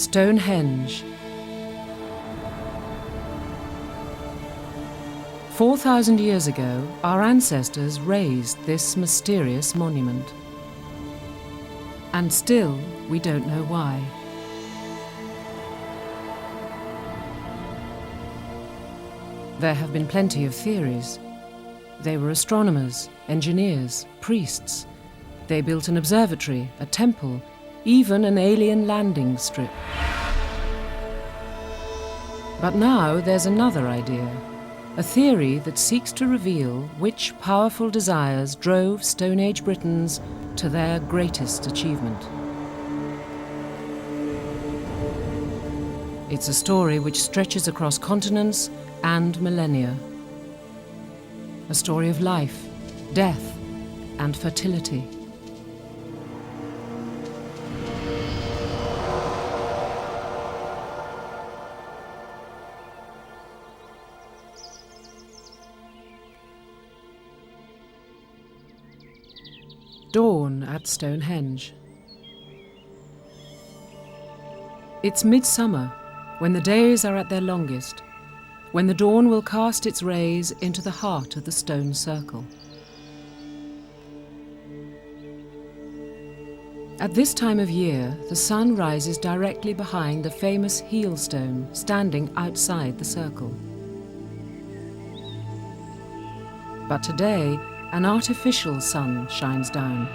Stonehenge. 4,000 years ago, our ancestors raised this mysterious monument. And still, we don't know why. There have been plenty of theories. They were astronomers, engineers, priests. They built an observatory, a temple, even an alien landing strip. But now there's another idea, a theory that seeks to reveal which powerful desires drove Stone Age Britons to their greatest achievement. It's a story which stretches across continents and millennia. A story of life, death, and fertility. Dawn at Stonehenge. It's midsummer, when the days are at their longest, when the dawn will cast its rays into the heart of the stone circle. At this time of year, the sun rises directly behind the famous heel stone standing outside the circle. But today, an artificial sun shines down.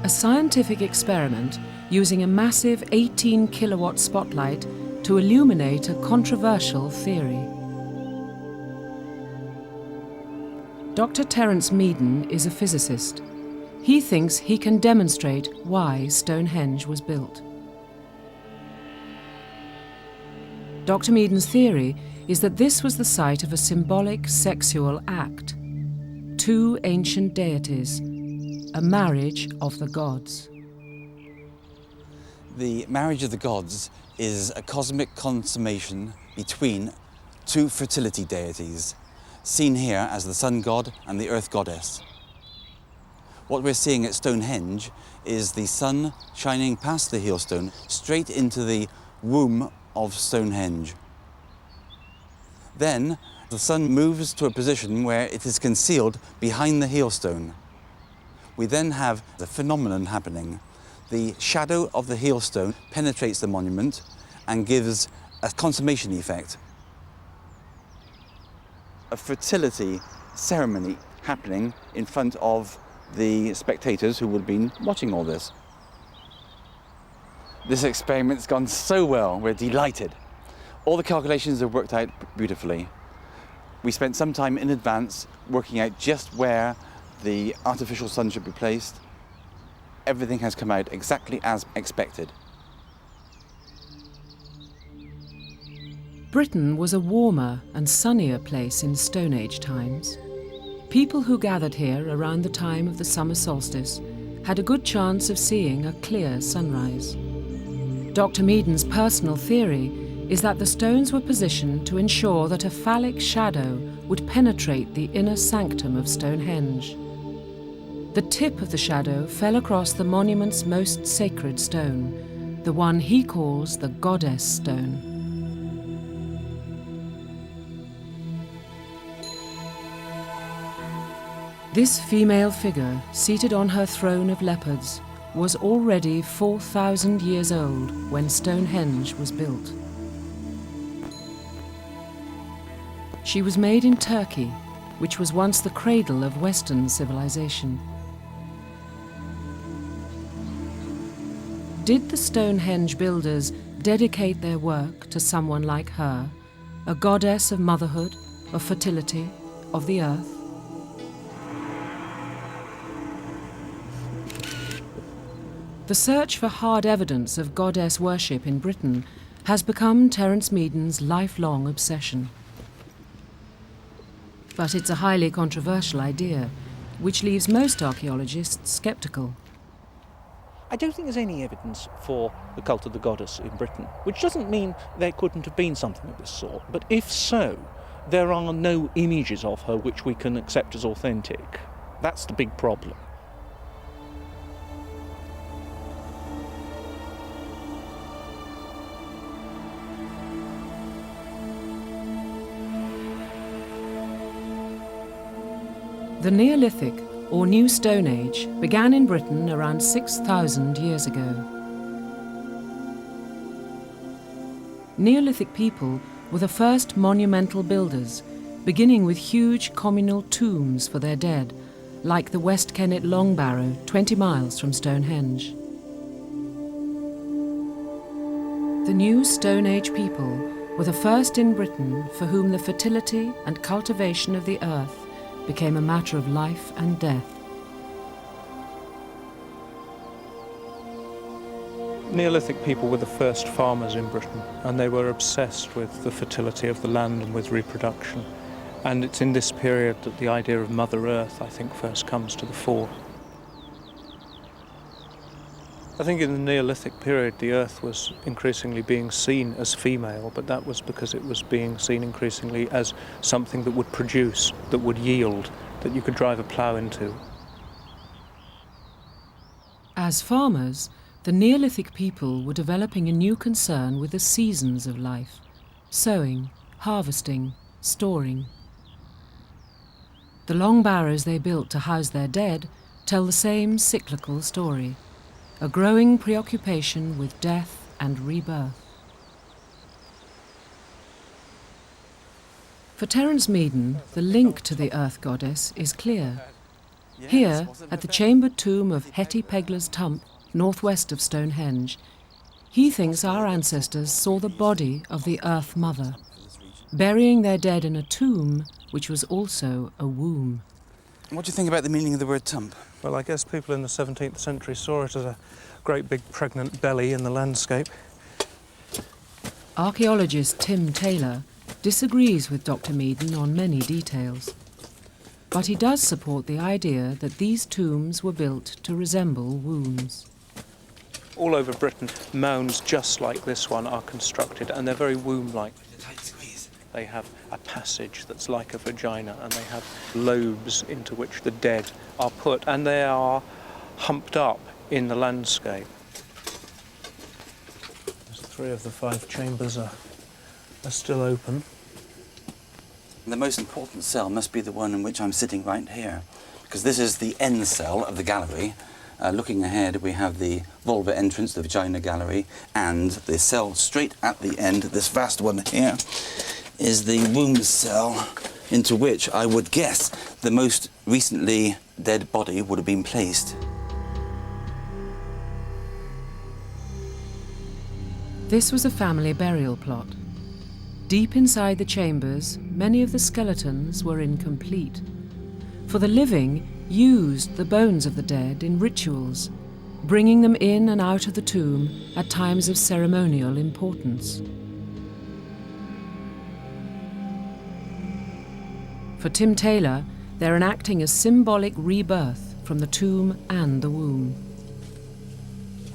A scientific experiment using a massive 18-kilowatt spotlight to illuminate a controversial theory. Dr. Terence Meaden is a physicist. He thinks he can demonstrate why Stonehenge was built. Dr. Meaden's theory is that this was the site of a symbolic sexual act. Two ancient deities, a marriage of the gods. The marriage of the gods is a cosmic consummation between two fertility deities, seen here as the sun god and the earth goddess. What we're seeing at Stonehenge is the sun shining past the heel stone straight into the womb of Stonehenge. Then the sun moves to a position where it is concealed behind the heel stone. We then have the phenomenon happening. The shadow of the heel stone penetrates the monument and gives a consummation effect. A fertility ceremony happening in front of the spectators who would have been watching all this. This experiment's gone so well, we're delighted. All the calculations have worked out beautifully. We spent some time in advance working out just where the artificial sun should be placed. Everything has come out exactly as expected. Britain was a warmer and sunnier place in Stone Age times. People who gathered here around the time of the summer solstice had a good chance of seeing a clear sunrise. Dr. Meaden's personal theory is that the stones were positioned to ensure that a phallic shadow would penetrate the inner sanctum of Stonehenge. The tip of the shadow fell across the monument's most sacred stone, the one he calls the Goddess Stone. This female figure, seated on her throne of leopards, was already 4,000 years old when Stonehenge was built. She was made in Turkey, which was once the cradle of Western civilization. Did the Stonehenge builders dedicate their work to someone like her, a goddess of motherhood, of fertility, of the earth? The search for hard evidence of goddess worship in Britain has become Terence Meaden's lifelong obsession. But it's a highly controversial idea, which leaves most archaeologists sceptical. I don't think there's any evidence for the cult of the goddess in Britain, which doesn't mean there couldn't have been something of this sort. But if so, there are no images of her which we can accept as authentic. That's the big problem. The Neolithic, or New Stone Age, began in Britain around 6,000 years ago. Neolithic people were the first monumental builders, beginning with huge communal tombs for their dead, like the West Kennet Long Barrow, 20 miles from Stonehenge. The New Stone Age people were the first in Britain for whom the fertility and cultivation of the earth became a matter of life and death. Neolithic people were the first farmers in Britain, and they were obsessed with the fertility of the land and with reproduction. And it's in this period that the idea of Mother Earth, I think, first comes to the fore. I think in the Neolithic period the Earth was increasingly being seen as female, but that was because it was being seen increasingly as something that would produce, that would yield, that you could drive a plough into. As farmers, the Neolithic people were developing a new concern with the seasons of life: sowing, harvesting, storing. The long barrows they built to house their dead tell the same cyclical story: a growing preoccupation with death and rebirth. For Terence Meaden, the link to the earth goddess is clear. Here, at the chambered tomb of Hetty Pegler's Tump, northwest of Stonehenge, he thinks our ancestors saw the body of the Earth Mother, burying their dead in a tomb which was also a womb. What do you think about the meaning of the word tump? Well, I guess people in the 17th century saw it as a great big pregnant belly in the landscape. Archaeologist Tim Taylor disagrees with Dr. Meaden on many details, but he does support the idea that these tombs were built to resemble wombs. All over Britain, mounds just like this one are constructed, and they're very womb-like. They have a passage that's like a vagina, and they have lobes into which the dead are put, and they are humped up in the landscape. 3 of the 5 chambers are still open. The most important cell must be the one in which I'm sitting right here, because this is the end cell of the gallery. Looking ahead, we have the vulva entrance, the vagina gallery, and the cell straight at the end, this vast one here, is the womb cell into which I would guess the most recently dead body would have been placed. This was a family burial plot. Deep inside the chambers, many of the skeletons were incomplete, for the living used the bones of the dead in rituals, bringing them in and out of the tomb at times of ceremonial importance. For Tim Taylor, they're enacting a symbolic rebirth from the tomb and the womb.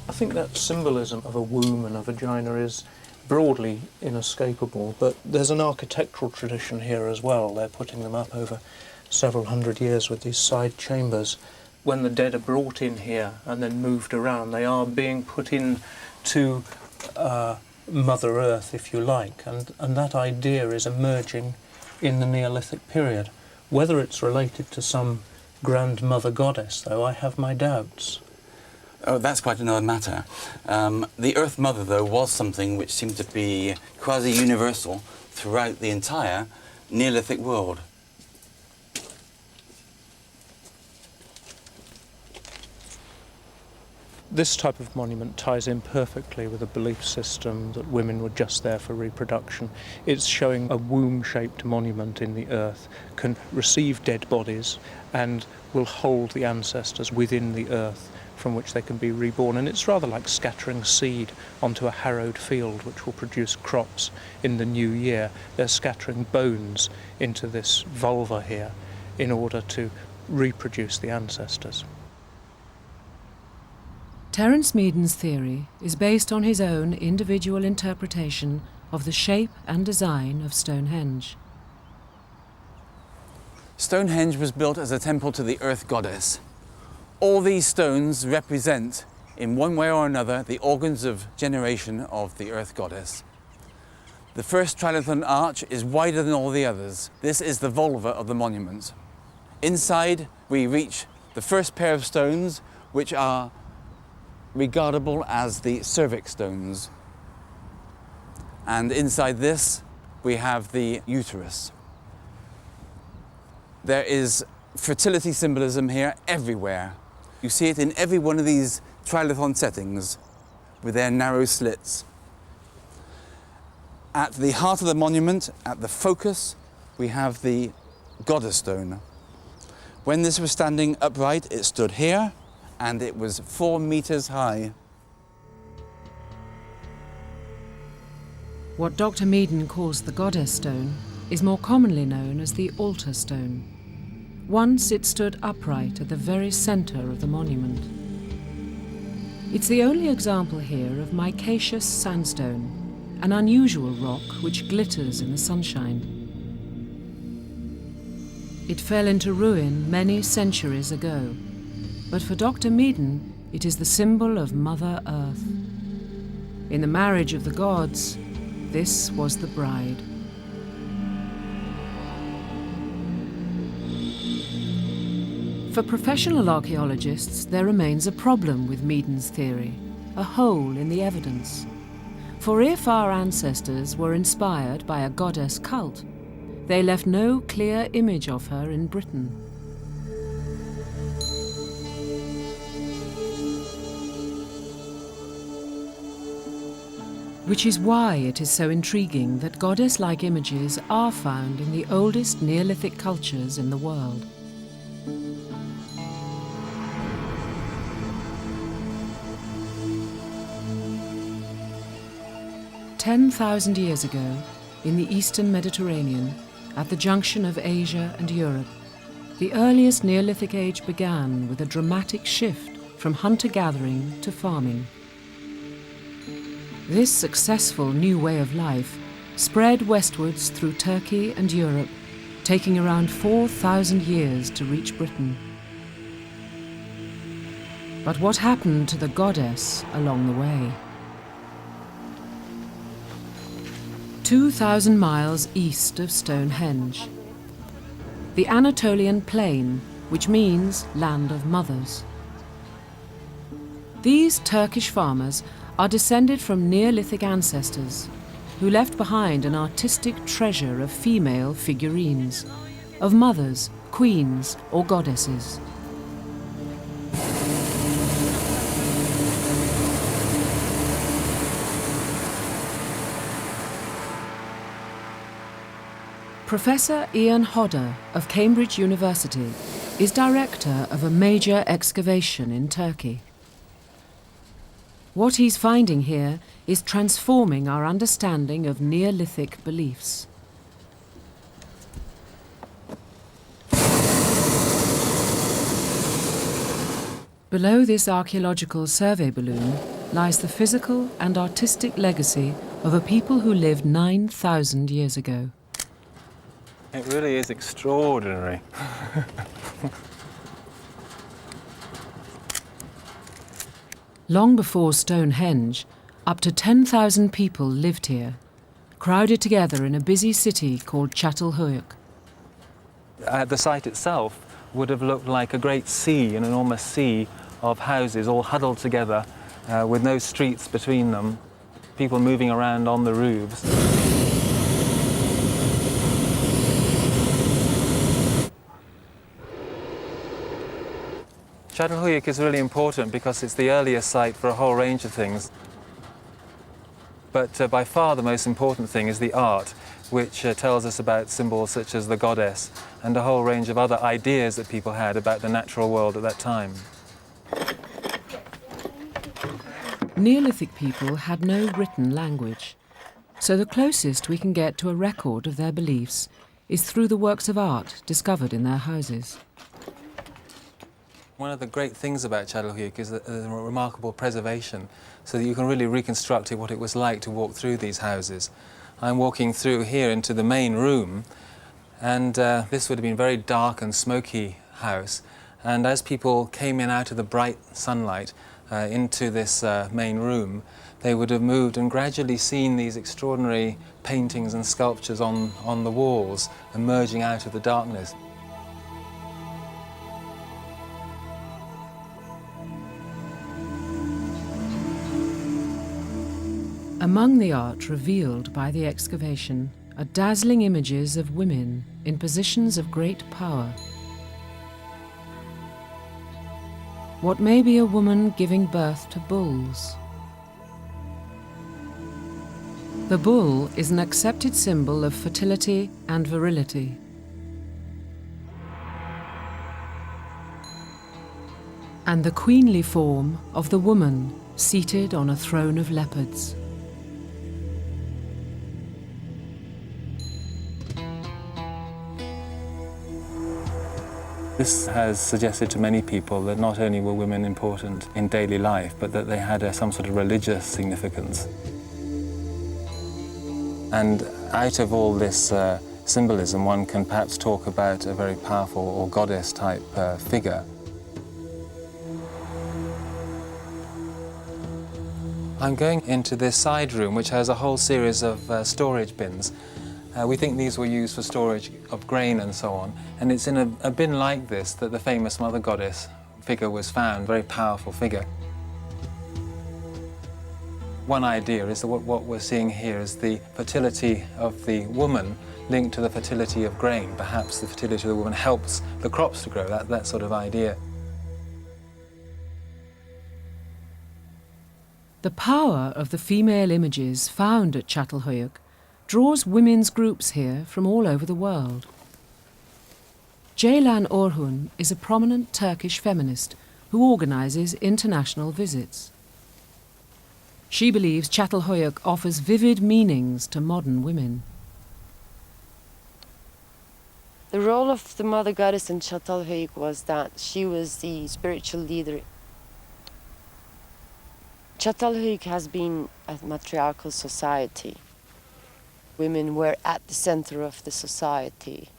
I think that symbolism of a womb and a vagina is broadly inescapable, but there's an architectural tradition here as well. They're putting them up over several hundred years with these side chambers. When the dead are brought in here and then moved around, they are being put in to Mother Earth, if you like, and that idea is emerging in the Neolithic period. Whether it's related to some grand mother goddess, though, I have my doubts. Oh, that's quite another matter. The Earth Mother, though, was something which seemed to be quasi-universal throughout the entire Neolithic world. This type of monument ties in perfectly with a belief system that women were just there for reproduction. It's showing a womb-shaped monument in the earth can receive dead bodies and will hold the ancestors within the earth from which they can be reborn. And it's rather like scattering seed onto a harrowed field which will produce crops in the new year. They're scattering bones into this vulva here in order to reproduce the ancestors. Terence Meaden's theory is based on his own individual interpretation of the shape and design of Stonehenge. Stonehenge was built as a temple to the Earth Goddess. All these stones represent, in one way or another, the organs of generation of the Earth Goddess. The first trilithon arch is wider than all the others. This is the vulva of the monument. Inside, we reach the first pair of stones, which are regardable as the cervix stones. And inside this, we have the uterus. There is fertility symbolism here everywhere. You see it in every one of these trilithon settings with their narrow slits. At the heart of the monument, at the focus, we have the goddess stone. When this was standing upright, it stood here, and it was 4 meters high. What Dr. Meaden calls the goddess stone is more commonly known as the altar stone. Once it stood upright at the very centre of the monument. It's the only example here of micaceous sandstone, an unusual rock which glitters in the sunshine. It fell into ruin many centuries ago, but for Dr. Meaden, it is the symbol of Mother Earth. In the marriage of the gods, this was the bride. For professional archaeologists, there remains a problem with Meaden's theory, a hole in the evidence. For if our ancestors were inspired by a goddess cult, they left no clear image of her in Britain. Which is why it is so intriguing that goddess-like images are found in the oldest Neolithic cultures in the world. 10,000 years ago, in the eastern Mediterranean, at the junction of Asia and Europe, the earliest Neolithic age began with a dramatic shift from hunter-gathering to farming. This successful new way of life spread westwards through Turkey and Europe, taking around 4,000 years to reach Britain. But what happened to the goddess along the way? 2,000 miles east of Stonehenge, the Anatolian plain, which means land of mothers. These Turkish farmers are descended from Neolithic ancestors who left behind an artistic treasure of female figurines, of mothers, queens, or goddesses. Professor Ian Hodder of Cambridge University is director of a major excavation in Turkey. What he's finding here is transforming our understanding of Neolithic beliefs. Below this archaeological survey balloon lies the physical and artistic legacy of a people who lived 9,000 years ago. It really is extraordinary. Long before Stonehenge, up to 10,000 people lived here, crowded together in a busy city called Çatalhöyük. The site itself would have looked like a great sea, an enormous sea of houses all huddled together with no streets between them, people moving around on the roofs. Çatalhöyük is really important because it's the earliest site for a whole range of things. But by far the most important thing is the art, which tells us about symbols such as the goddess and a whole range of other ideas that people had about the natural world at that time. Neolithic people had no written language, so the closest we can get to a record of their beliefs is through the works of art discovered in their houses. One of the great things about Çatalhöyük is the remarkable preservation, so that you can really reconstruct what it was like to walk through these houses. I'm walking through here into the main room, and this would have been a very dark and smoky house. And as people came in out of the bright sunlight into this main room, they would have moved and gradually seen these extraordinary paintings and sculptures on the walls emerging out of the darkness. Among the art revealed by the excavation are dazzling images of women in positions of great power. What may be a woman giving birth to bulls? The bull is an accepted symbol of fertility and virility. And the queenly form of the woman seated on a throne of leopards. This has suggested to many people that not only were women important in daily life, but that they had some sort of religious significance. And out of all this symbolism, one can perhaps talk about a very powerful or goddess-type figure. I'm going into this side room, which has a whole series of storage bins. We think these were used for storage of grain and so on, and it's in a bin like this that the famous Mother Goddess figure was found, very powerful figure. One idea is that what we're seeing here is the fertility of the woman linked to the fertility of grain. Perhaps the fertility of the woman helps the crops to grow, that sort of idea. The power of the female images found at Çatalhöyük draws women's groups here from all over the world. Ceylan Orhun is a prominent Turkish feminist who organises international visits. She believes Çatalhöyük offers vivid meanings to modern women. The role of the Mother Goddess in Çatalhöyük was that she was the spiritual leader. Çatalhöyük has been a matriarchal society. Women were at the center of the society,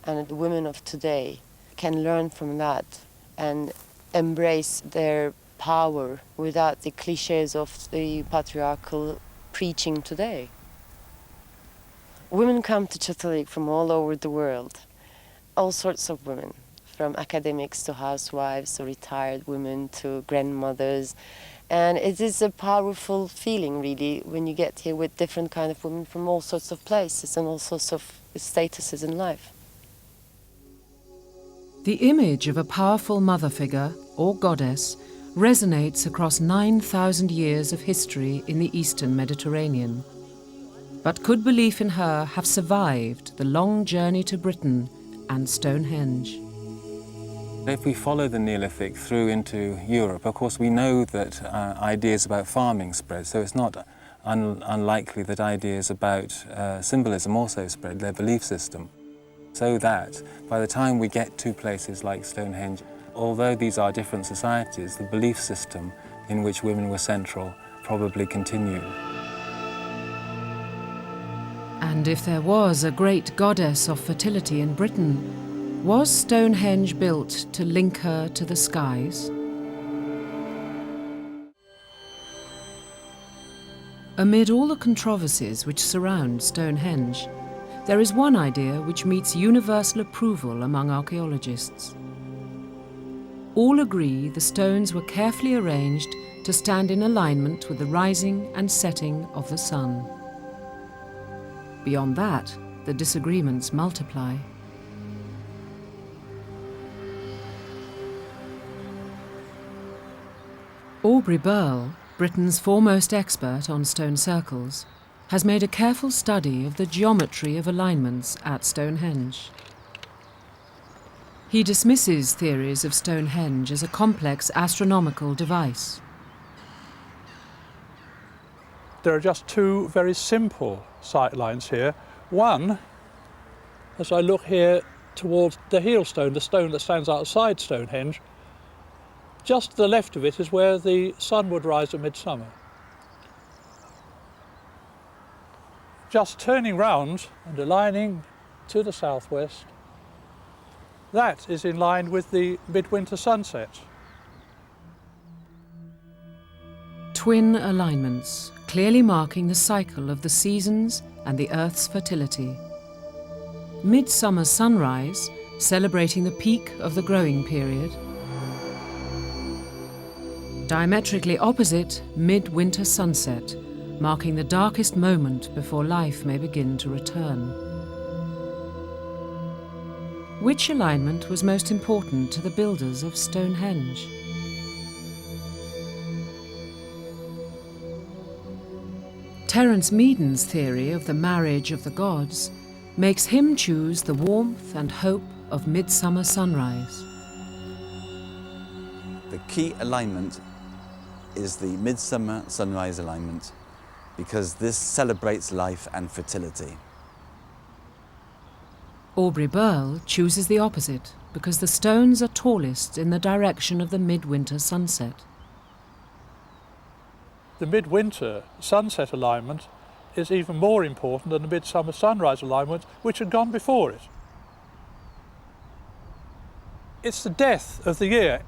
and the women of today can learn from that and embrace their power without the cliches of the patriarchal preaching today. Women come to Çatalhöyük from all over the world, all sorts of women, from academics to housewives to retired women to grandmothers. And it is a powerful feeling, really, when you get here with different kind of women from all sorts of places and all sorts of statuses in life. The image of a powerful mother figure, or goddess, resonates across 9,000 years of history in the Eastern Mediterranean. But could belief in her have survived the long journey to Britain and Stonehenge? If we follow the Neolithic through into Europe, of course we know that ideas about farming spread, so it's not unlikely that ideas about symbolism also spread, their belief system. So that by the time we get to places like Stonehenge, although these are different societies, the belief system in which women were central probably continued. And if there was a great goddess of fertility in Britain, was Stonehenge built to link her to the skies? Amid all the controversies which surround Stonehenge, there is one idea which meets universal approval among archaeologists. All agree the stones were carefully arranged to stand in alignment with the rising and setting of the sun. Beyond that, the disagreements multiply. Aubrey Burl, Britain's foremost expert on stone circles, has made a careful study of the geometry of alignments at Stonehenge. He dismisses theories of Stonehenge as a complex astronomical device. There are just two very simple sight lines here. One, as I look here towards the heel stone, the stone that stands outside Stonehenge, just to the left of it is where the sun would rise at midsummer. Just turning round and aligning to the southwest, that is in line with the midwinter sunset. Twin alignments, clearly marking the cycle of the seasons and the Earth's fertility. Midsummer sunrise, celebrating the peak of the growing period. Diametrically opposite, midwinter sunset, marking the darkest moment before life may begin to return. Which alignment was most important to the builders of Stonehenge? Terence Meaden's theory of the marriage of the gods makes him choose the warmth and hope of midsummer sunrise. The key alignment is the midsummer sunrise alignment because this celebrates life and fertility. Aubrey Burl chooses the opposite because the stones are tallest in the direction of the midwinter sunset. The midwinter sunset alignment is even more important than the midsummer sunrise alignment, which had gone before it. It's the death of the year.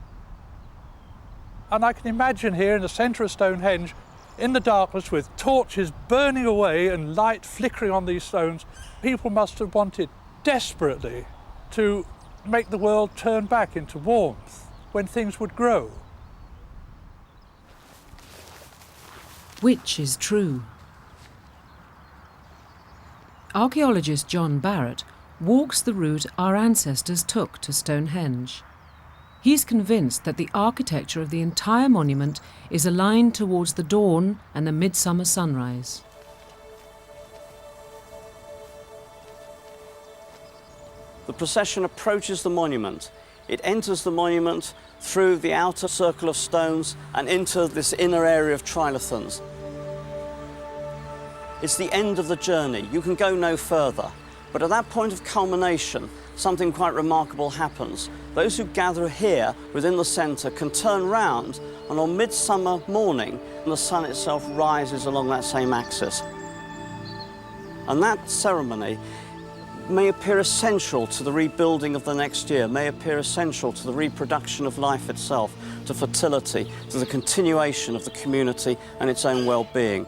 And I can imagine here in the centre of Stonehenge, in the darkness with torches burning away and light flickering on these stones, people must have wanted desperately to make the world turn back into warmth when things would grow. Which is true? Archaeologist John Barrett walks the route our ancestors took to Stonehenge. He's convinced that the architecture of the entire monument is aligned towards the dawn and the midsummer sunrise. The procession approaches the monument. It enters the monument through the outer circle of stones and into this inner area of trilithons. It's the end of the journey. You can go no further. But at that point of culmination, something quite remarkable happens. Those who gather here within the centre can turn round, and on midsummer morning, the sun itself rises along that same axis. And that ceremony may appear essential to the rebuilding of the next year, may appear essential to the reproduction of life itself, to fertility, to the continuation of the community and its own well-being.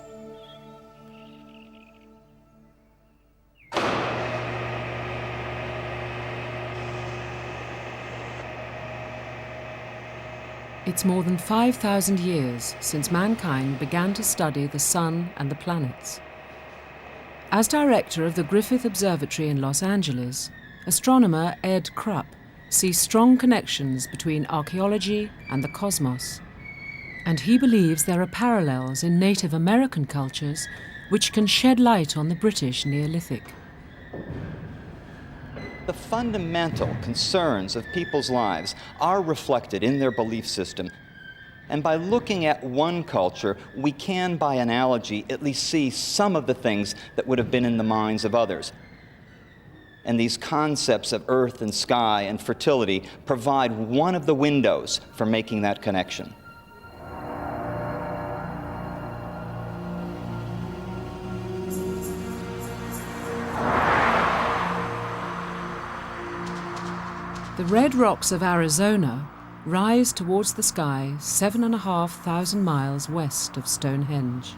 It's more than 5,000 years since mankind began to study the sun and the planets. As director of the Griffith Observatory in Los Angeles, astronomer Ed Krupp sees strong connections between archaeology and the cosmos. And he believes there are parallels in Native American cultures which can shed light on the British Neolithic. The fundamental concerns of people's lives are reflected in their belief system. And by looking at one culture, we can, by analogy, at least see some of the things that would have been in the minds of others. And these concepts of earth and sky and fertility provide one of the windows for making that connection. The red rocks of Arizona rise towards the sky 7,500 miles west of Stonehenge.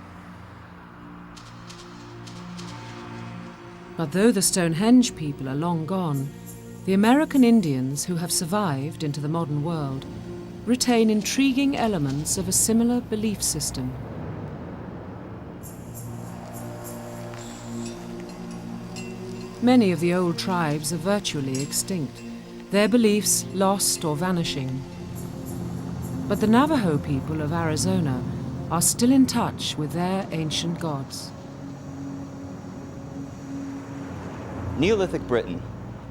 But though the Stonehenge people are long gone, the American Indians who have survived into the modern world retain intriguing elements of a similar belief system. Many of the old tribes are virtually extinct, their beliefs lost or vanishing. But the Navajo people of Arizona are still in touch with their ancient gods. Neolithic Britain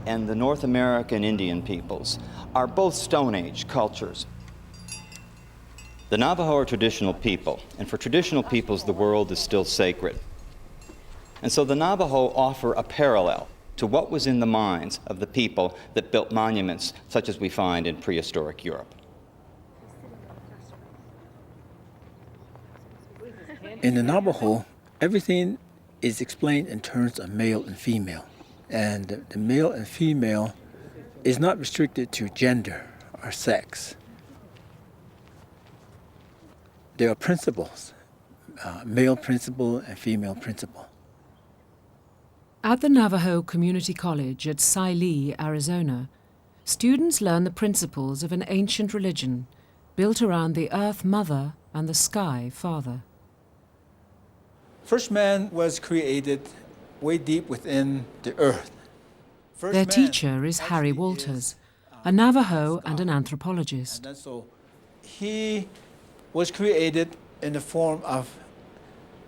and the North American Indian peoples are both Stone Age cultures. The Navajo are traditional people, and for traditional peoples, the world is still sacred. And so the Navajo offer a parallel to what was in the minds of the people that built monuments such as we find in prehistoric Europe. In the Navajo, everything is explained in terms of male and female. And the male and female is not restricted to gender or sex. There are principles, male principle and female principle. At the Navajo Community College at Saili, Arizona, students learn the principles of an ancient religion built around the Earth Mother and the Sky Father. First man was created way deep within the earth. First Their man teacher is Harry actually Walters, is, a Navajo and an anthropologist. And then so he was created in the form of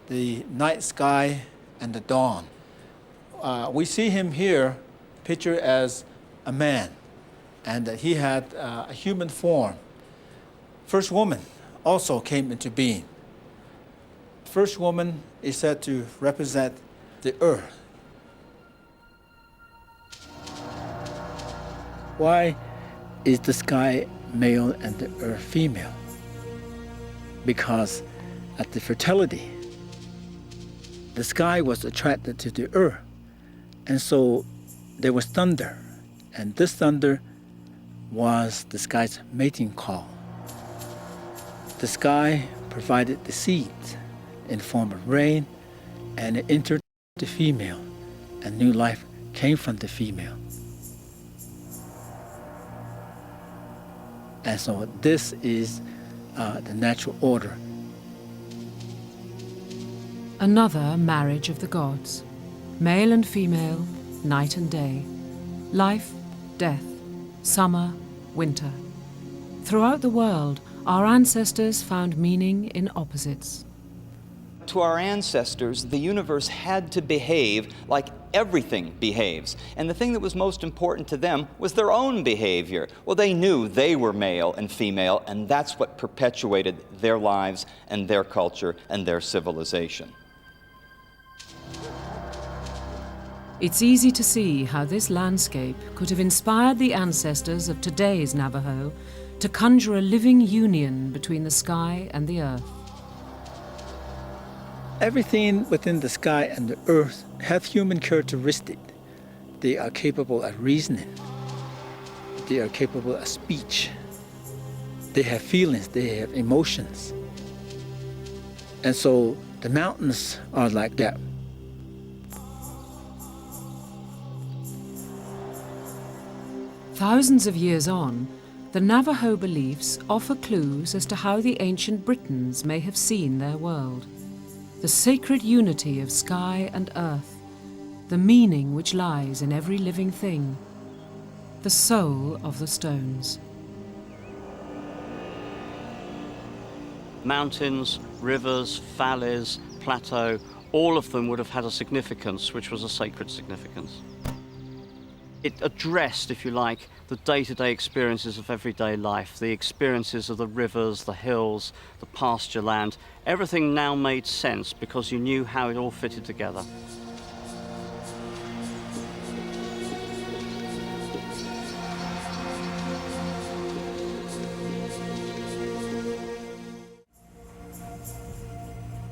the night sky and the dawn. We see him here pictured as a man, and he had a human form. First woman also came into being. First woman is said to represent the earth. Why is the sky male and the earth female? Because at the fertility, the sky was attracted to the earth, and so there was thunder, and this thunder was the sky's mating call. The sky provided the seeds in the form of rain, and it entered the female, and new life came from the female. And so this is the natural order. Another marriage of the gods, male and female, night and day, life, death, summer, winter. Throughout the world, our ancestors found meaning in opposites. To our ancestors, the universe had to behave like everything behaves. And the thing that was most important to them was their own behavior. Well, they knew they were male and female, and that's what perpetuated their lives and their culture and their civilization. It's easy to see how this landscape could have inspired the ancestors of today's Navajo to conjure a living union between the sky and the earth. Everything within the sky and the earth have human characteristics. They are capable of reasoning. They are capable of speech. They have feelings, they have emotions. And so the mountains are like that. Thousands of years on, the Navajo beliefs offer clues as to how the ancient Britons may have seen their world. The sacred unity of sky and earth, the meaning which lies in every living thing, the soul of the stones. Mountains, rivers, valleys, plateau, all of them would have had a significance which was a sacred significance. It addressed, if you like, the day-to-day experiences of everyday life, the experiences of the rivers, the hills, the pasture land. Everything now made sense because you knew how it all fitted together.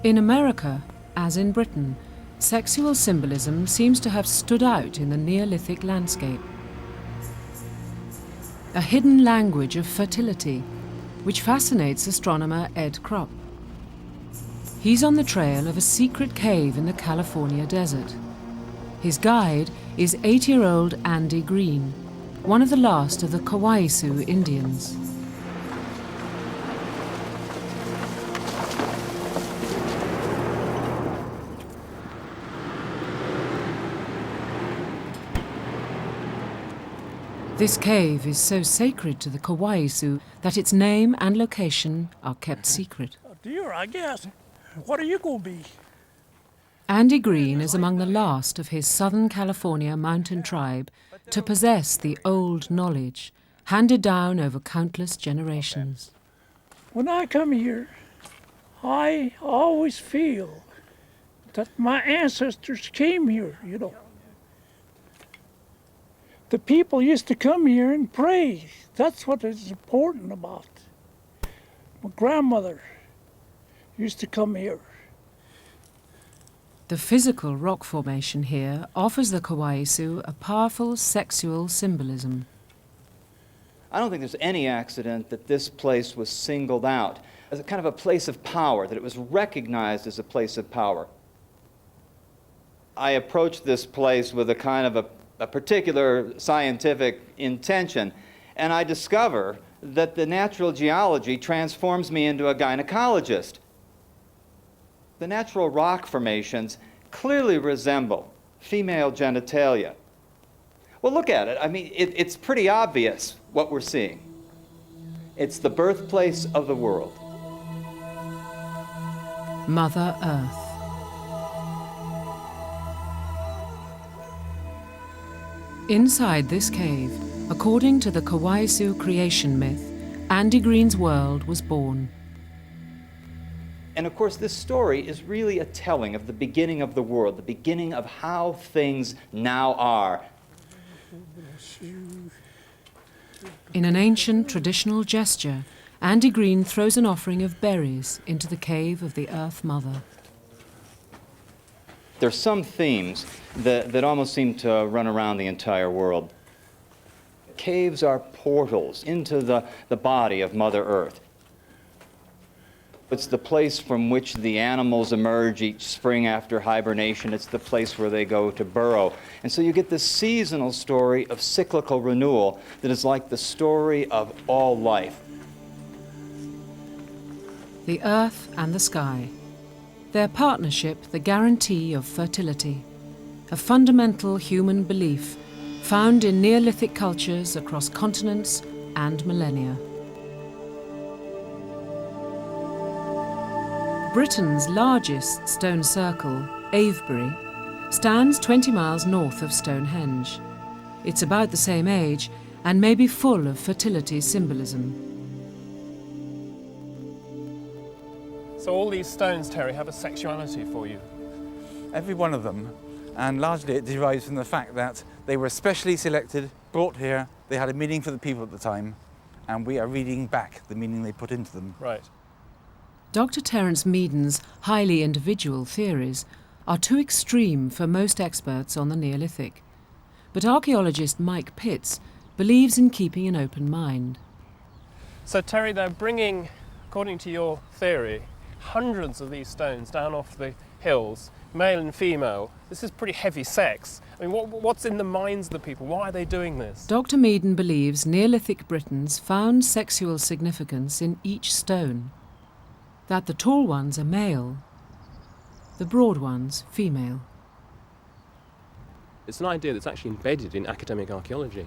In America, as in Britain, sexual symbolism seems to have stood out in the Neolithic landscape. A hidden language of fertility, which fascinates astronomer Ed Krupp. He's on the trail of a secret cave in the California desert. His guide is 8-year-old Andy Green, one of the last of the Kawaiisu Indians. This cave is so sacred to the Kawaiisu that its name and location are kept secret. A deer, I guess. What are you going to be? Andy Green is among the last of his Southern California mountain tribe to possess the old knowledge handed down over countless generations. When I come here, I always feel that my ancestors came here, you know. The people used to come here and pray. That's what is important about. My grandmother used to come here. The physical rock formation here offers the Kawaiisu a powerful sexual symbolism. I don't think there's any accident that this place was singled out as a kind of a place of power, that it was recognized as a place of power. I approached this place with a kind of a particular scientific intention, and I discover that the natural geology transforms me into a gynecologist. The natural rock formations clearly resemble female genitalia. Well, look at it. I mean, it's pretty obvious what we're seeing. It's the birthplace of the world. Mother Earth. Inside this cave, according to the Kawaiisu creation myth, Andy Green's world was born. And of course, this story is really a telling of the beginning of the world, the beginning of how things now are. In an ancient traditional gesture, Andy Green throws an offering of berries into the cave of the Earth Mother. There's some themes that almost seem to run around the entire world. Caves are portals into the body of Mother Earth. It's the place from which the animals emerge each spring after hibernation. It's the place where they go to burrow. And so you get this seasonal story of cyclical renewal that is like the story of all life. The earth and the sky. Their partnership, the guarantee of fertility. A fundamental human belief found in Neolithic cultures across continents and millennia. Britain's largest stone circle, Avebury, stands 20 miles north of Stonehenge. It's about the same age and may be full of fertility symbolism. So all these stones, Terry, have a sexuality for you? Every one of them, and largely it derives from the fact that they were specially selected, brought here, they had a meaning for the people at the time, and we are reading back the meaning they put into them. Right. Dr. Terence Meaden's highly individual theories are too extreme for most experts on the Neolithic, but archaeologist Mike Pitts believes in keeping an open mind. So Terry, they're bringing, according to your theory, hundreds of these stones down off the hills, male and female. This is pretty heavy sex. I mean, what's in the minds of the people? Why are they doing this? Dr. Meaden believes Neolithic Britons found sexual significance in each stone. That the tall ones are male, the broad ones female. It's an idea that's actually embedded in academic archaeology.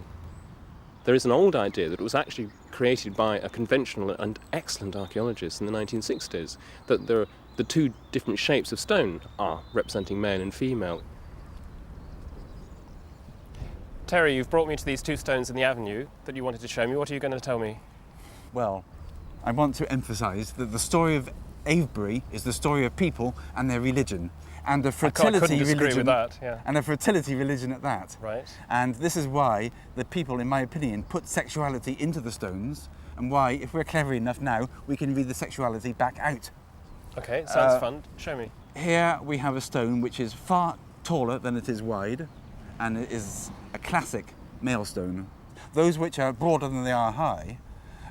There is an old idea that was actually created by a conventional and excellent archaeologist in the 1960s, that the two different shapes of stone are representing male and female. Terry, you've brought me to these two stones in the avenue that you wanted to show me. What are you going to tell me? Well, I want to emphasise that the story of Avebury is the story of people and their religion, and the fertility religion, with that, yeah. and a fertility religion at that. Right. And this is why the people, in my opinion, put sexuality into the stones, and why, if we're clever enough now, we can read the sexuality back out. Okay, sounds fun. Show me. Here we have a stone which is far taller than it is wide, and it is a classic male stone. Those which are broader than they are high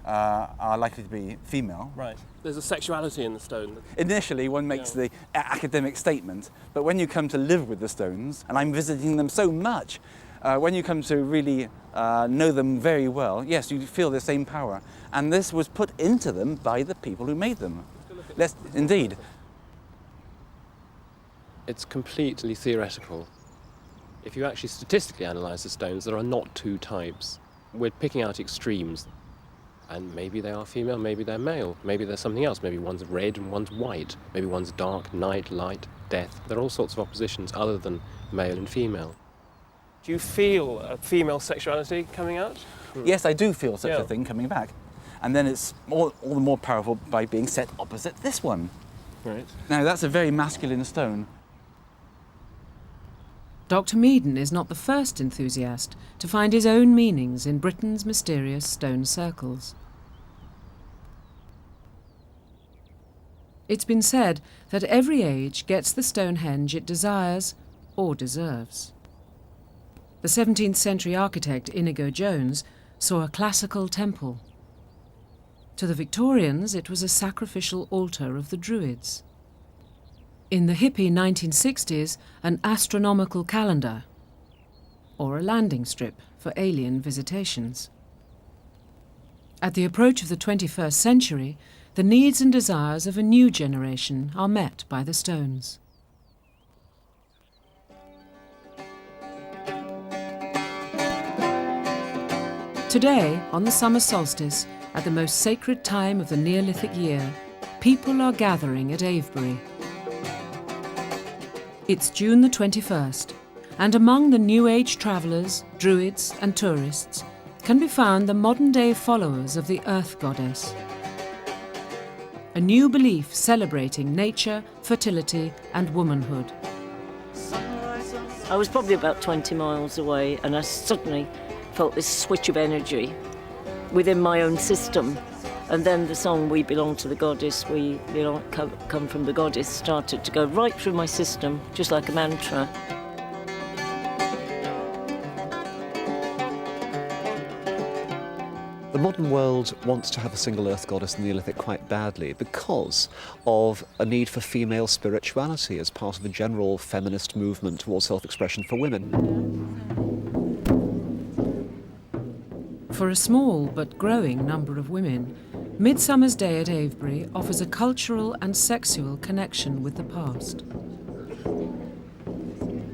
are likely to be female. Right. There's a sexuality in the stone. Initially, one makes the academic statement, but when you come to live with the stones, and I'm visiting them so much, when you come to really know them very well, yes, you feel the same power. And this was put into them by the people who made them. Indeed. It's completely theoretical. If you actually statistically analyse the stones, there are not two types. We're picking out extremes. And maybe they are female, maybe they're male, maybe there's something else. Maybe one's red and one's white. Maybe one's dark, night, light, death. There are all sorts of oppositions other than male and female. Do you feel a female sexuality coming out? Yes, I do feel such a thing coming back. And then it's all the more powerful by being set opposite this one. Right. Now, that's a very masculine stone. Dr. Meaden is not the first enthusiast to find his own meanings in Britain's mysterious stone circles. It's been said that every age gets the Stonehenge it desires or deserves. The 17th century architect Inigo Jones saw a classical temple. To the Victorians, it was a sacrificial altar of the Druids. In the hippie 1960s, an astronomical calendar, or a landing strip for alien visitations. At the approach of the 21st century, the needs and desires of a new generation are met by the stones. Today, on the summer solstice, at the most sacred time of the Neolithic year, people are gathering at Avebury. It's June the 21st, and among the New Age travellers, druids and tourists can be found the modern-day followers of the Earth Goddess. A new belief celebrating nature, fertility and womanhood. I was probably about 20 miles away and I suddenly felt this switch of energy within my own system. And then the song, We Belong to the Goddess, we come from the Goddess, started to go right through my system, just like a mantra. The modern world wants to have a single earth goddess in the Neolithic quite badly because of a need for female spirituality as part of a general feminist movement towards self-expression for women. For a small but growing number of women, Midsummer's Day at Avebury offers a cultural and sexual connection with the past.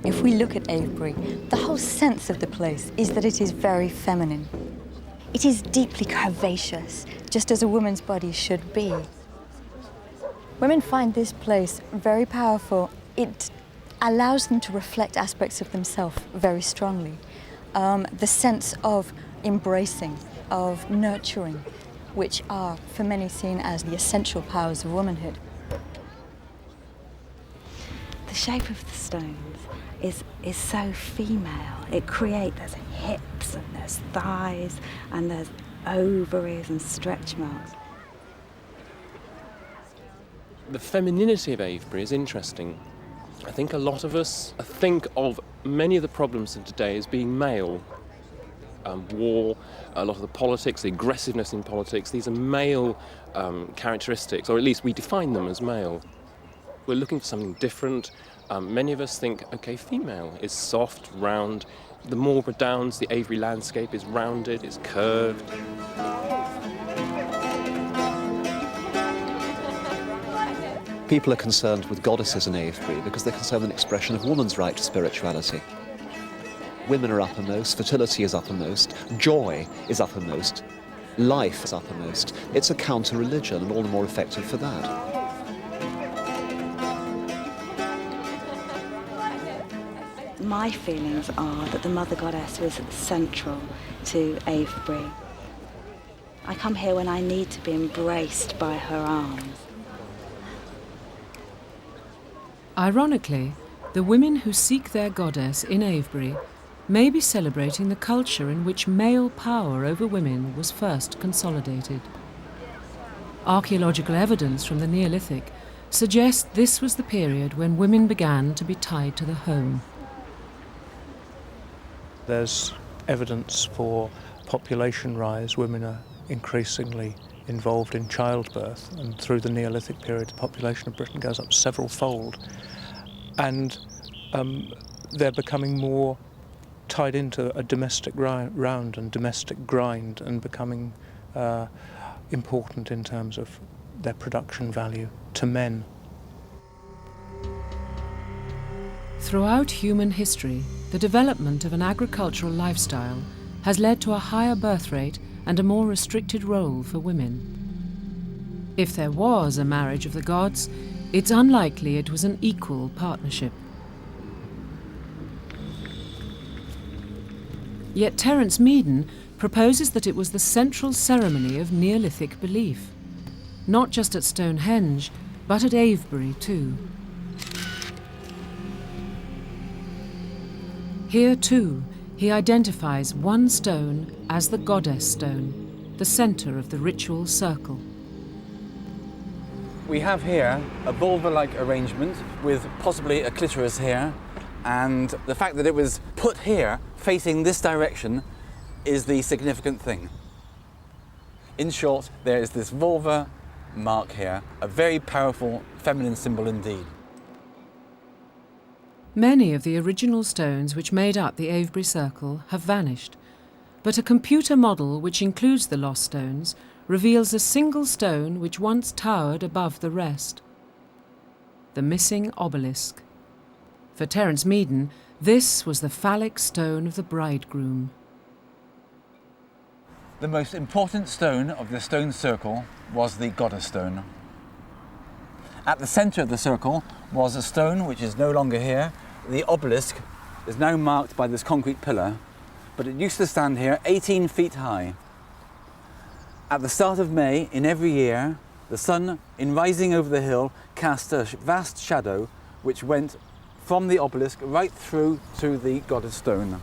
If we look at Avebury, the whole sense of the place is that it is very feminine. It is deeply curvaceous, just as a woman's body should be. Women find this place very powerful. It allows them to reflect aspects of themselves very strongly. The sense of embracing, of nurturing, which are, for many, seen as the essential powers of womanhood. The shape of the stones is so female. It creates, there's hips and there's thighs and there's ovaries and stretch marks. The femininity of Avebury is interesting. I think a lot of us think of many of the problems of today as being male. War, a lot of the politics, the aggressiveness in politics, these are male characteristics, or at least we define them as male. We're looking for something different. Many of us think, okay, female is soft, round. The Marlborough Downs, the Avebury landscape is rounded, it's curved. People are concerned with goddesses in Avebury because they're concerned with an expression of woman's right to spirituality. Women are uppermost, fertility is uppermost, joy is uppermost, life is uppermost. It's a counter-religion and all the more effective for that. My feelings are that the Mother Goddess was central to Avebury. I come here when I need to be embraced by her arms. Ironically, the women who seek their goddess in Avebury may be celebrating the culture in which male power over women was first consolidated. Archaeological evidence from the Neolithic suggests this was the period when women began to be tied to the home. There's evidence for population rise. Women are increasingly involved in childbirth, and through the Neolithic period the population of Britain goes up several fold, and they're becoming more tied into a domestic round and domestic grind, and becoming important in terms of their production value to men. Throughout human history, the development of an agricultural lifestyle has led to a higher birth rate and a more restricted role for women. If there was a marriage of the gods, it's unlikely it was an equal partnership. Yet Terence Meaden proposes that it was the central ceremony of Neolithic belief, not just at Stonehenge, but at Avebury too. Here too, he identifies one stone as the goddess stone, the centre of the ritual circle. We have here a vulva-like arrangement with possibly a clitoris here, and the fact that it was put here facing this direction is the significant thing. In short, there is this vulva mark here, a very powerful feminine symbol indeed. Many of the original stones which made up the Avebury Circle have vanished, but a computer model which includes the lost stones reveals a single stone which once towered above the rest. The missing obelisk. For Terence Meaden, this was the phallic stone of the bridegroom. The most important stone of the stone circle was the goddess stone. At the centre of the circle was a stone which is no longer here. The obelisk is now marked by this concrete pillar, but it used to stand here 18 feet high. At the start of May in every year, the sun, in rising over the hill, cast a vast shadow which went from the obelisk right through to the goddess stone.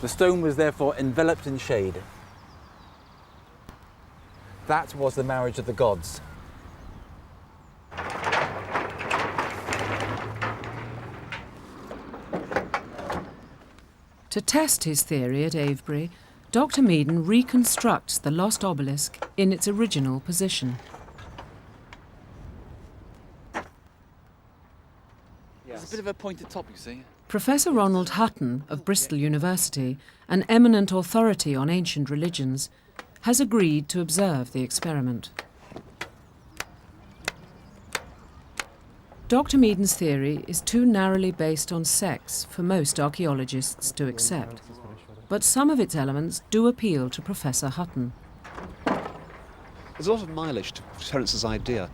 The stone was therefore enveloped in shade. That was the marriage of the gods. To test his theory at Avebury, Dr. Meaden reconstructs the lost obelisk in its original position. It's a bit of a pointed top, you see. Professor Ronald Hutton of Bristol University, an eminent authority on ancient religions, has agreed to observe the experiment. Dr. Meaden's theory is too narrowly based on sex for most archaeologists to accept, but some of its elements do appeal to Professor Hutton. There's a lot of mileage to Terence's idea.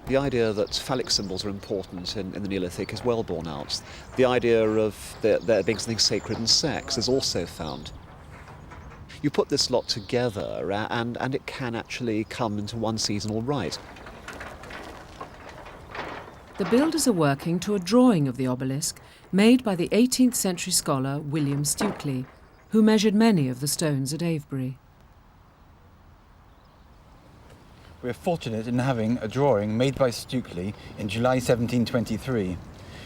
The idea that phallic symbols are important in the Neolithic is well borne out. The idea of there being something sacred in sex is also found. You put this lot together and it can actually come into one season all right. The builders are working to a drawing of the obelisk made by the 18th century scholar William Stukely, who measured many of the stones at Avebury. We're fortunate in having a drawing made by Stukely in July 1723.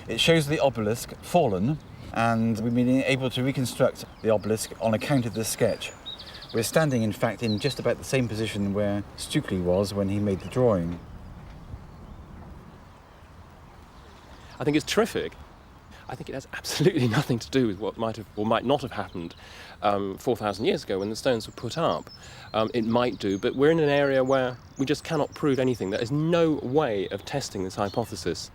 It shows the obelisk fallen, and we've been able to reconstruct the obelisk on account of this sketch. We're standing, in fact, in just about the same position where Stukely was when he made the drawing. I think it's terrific. I think it has absolutely nothing to do with what might have or might not have happened 4,000 years ago when the stones were put up. It might do, but we're in an area where we just cannot prove anything. There is no way of testing this hypothesis.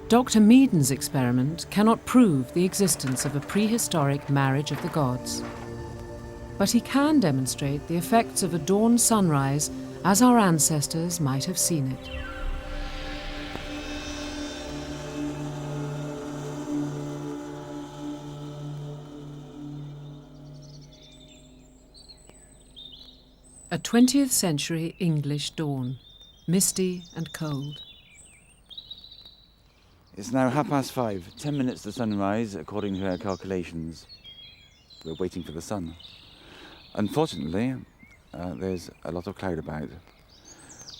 Dr. Meaden's experiment cannot prove the existence of a prehistoric marriage of the gods. But he can demonstrate the effects of a dawn sunrise as our ancestors might have seen it. A 20th century English dawn, misty and cold. It's now 5:30, 10 minutes to sunrise according to our calculations. We're waiting for the sun. Unfortunately, there's a lot of cloud about.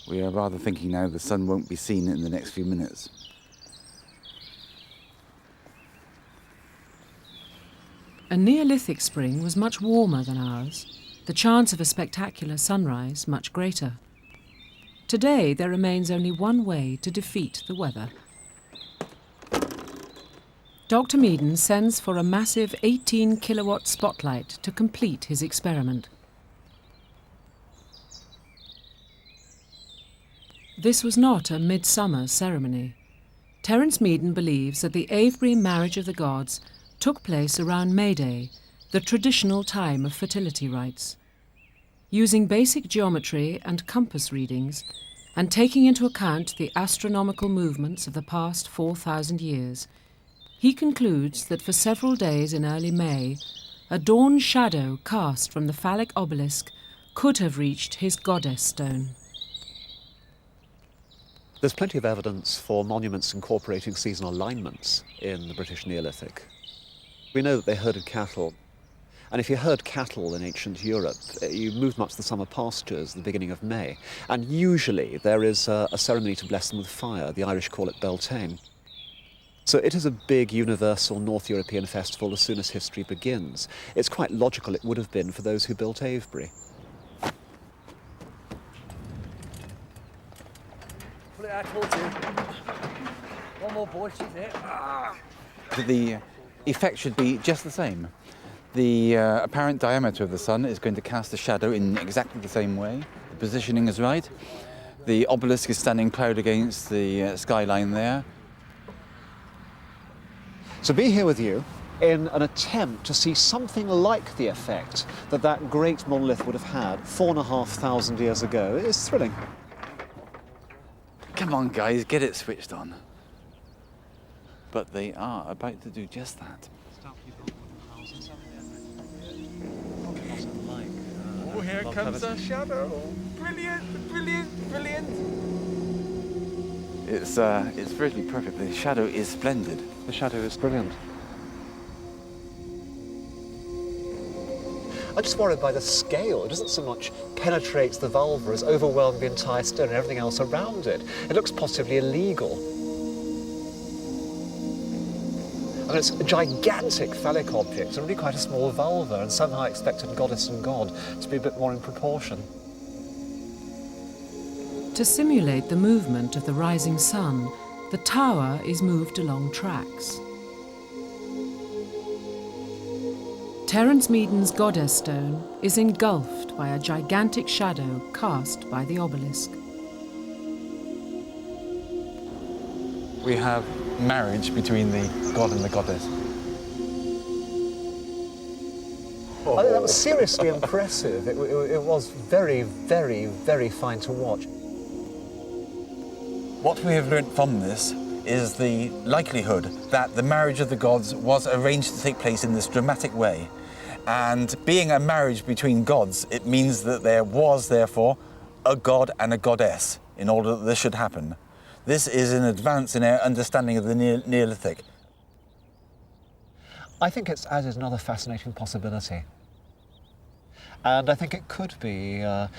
We are rather thinking now the sun won't be seen in the next few minutes. A Neolithic spring was much warmer than ours, the chance of a spectacular sunrise much greater. Today there remains only one way to defeat the weather. Dr. Meaden sends for a massive 18-kilowatt spotlight to complete his experiment. This was not a midsummer ceremony. Terence Meaden believes that the Avebury marriage of the gods took place around May Day, the traditional time of fertility rites. Using basic geometry and compass readings, and taking into account the astronomical movements of the past 4,000 years, he concludes that for several days in early May, a dawn shadow cast from the phallic obelisk could have reached his goddess stone. There's plenty of evidence for monuments incorporating seasonal alignments in the British Neolithic. We know that they herded cattle. And if you herd cattle in ancient Europe, you moved them up to the summer pastures at the beginning of May. And usually there is a ceremony to bless them with fire. The Irish call it Beltane. So it is a big universal North European festival as soon as history begins. It's quite logical it would have been for those who built Avebury. Pull it out towards you. One more boy, she's there. The effect should be just the same. The apparent diameter of the sun is going to cast a shadow in exactly the same way. The positioning is right. The obelisk is standing proud against the skyline there. So be here with you in an attempt to see something like the effect that that great monolith would have had 4,500 years ago. It's thrilling. Come on, guys, get it switched on. But they are about to do just that. Oh, here comes a shadow. Brilliant, brilliant, brilliant. It's virtually perfect. The shadow is splendid. The shadow is brilliant. I'm just worried by the scale. It doesn't so much penetrate the vulva as overwhelm the entire stone and everything else around it. It looks possibly illegal. I mean, it's a gigantic phallic object and really quite a small vulva, and somehow I expected goddess and god to be a bit more in proportion. To simulate the movement of the rising sun, the tower is moved along tracks. Terence Meaden's goddess stone is engulfed by a gigantic shadow cast by the obelisk. We have marriage between the god and the goddess. I think that was seriously impressive. It was very, very, very fine to watch. What we have learnt from this is the likelihood that the marriage of the gods was arranged to take place in this dramatic way. And being a marriage between gods, it means that there was, therefore, a god and a goddess in order that this should happen. This is an advance in our understanding of the Neolithic. I think it's added another fascinating possibility. And I think it could be a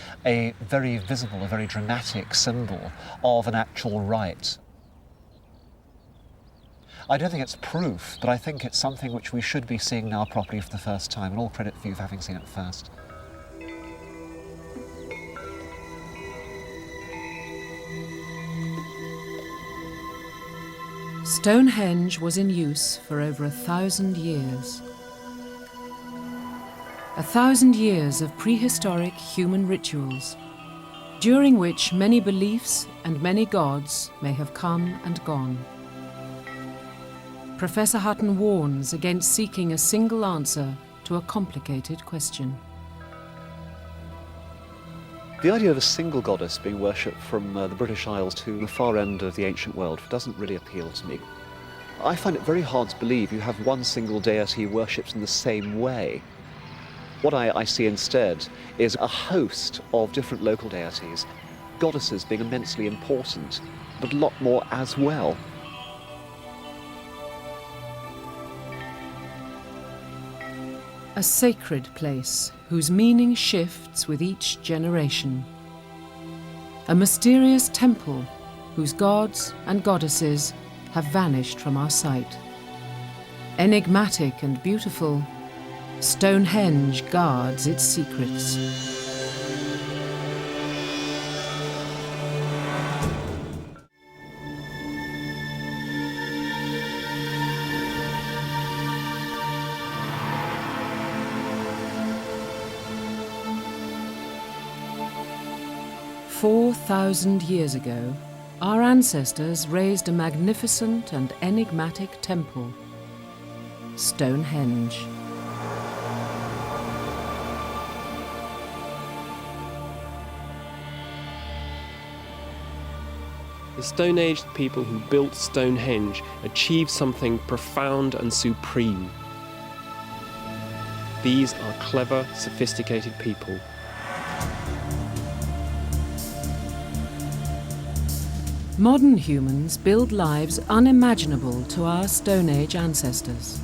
very visible, a very dramatic symbol of an actual rite. I don't think it's proof, but I think it's something which we should be seeing now properly for the first time, and all credit for you for having seen it first. Stonehenge was in use for over 1,000 years. 1,000 years of prehistoric human rituals, during which many beliefs and many gods may have come and gone. Professor Hutton warns against seeking a single answer to a complicated question. The idea of a single goddess being worshipped from the British Isles to the far end of the ancient world doesn't really appeal to me. I find it very hard to believe you have one single deity worshipped in the same way. What I see instead is a host of different local deities, goddesses being immensely important, but a lot more as well. A sacred place whose meaning shifts with each generation. A mysterious temple whose gods and goddesses have vanished from our sight. Enigmatic and beautiful, Stonehenge guards its secrets. 4,000 years ago, our ancestors raised a magnificent and enigmatic temple, Stonehenge. The Stone Age people who built Stonehenge achieved something profound and supreme. These are clever, sophisticated people. Modern humans build lives unimaginable to our Stone Age ancestors.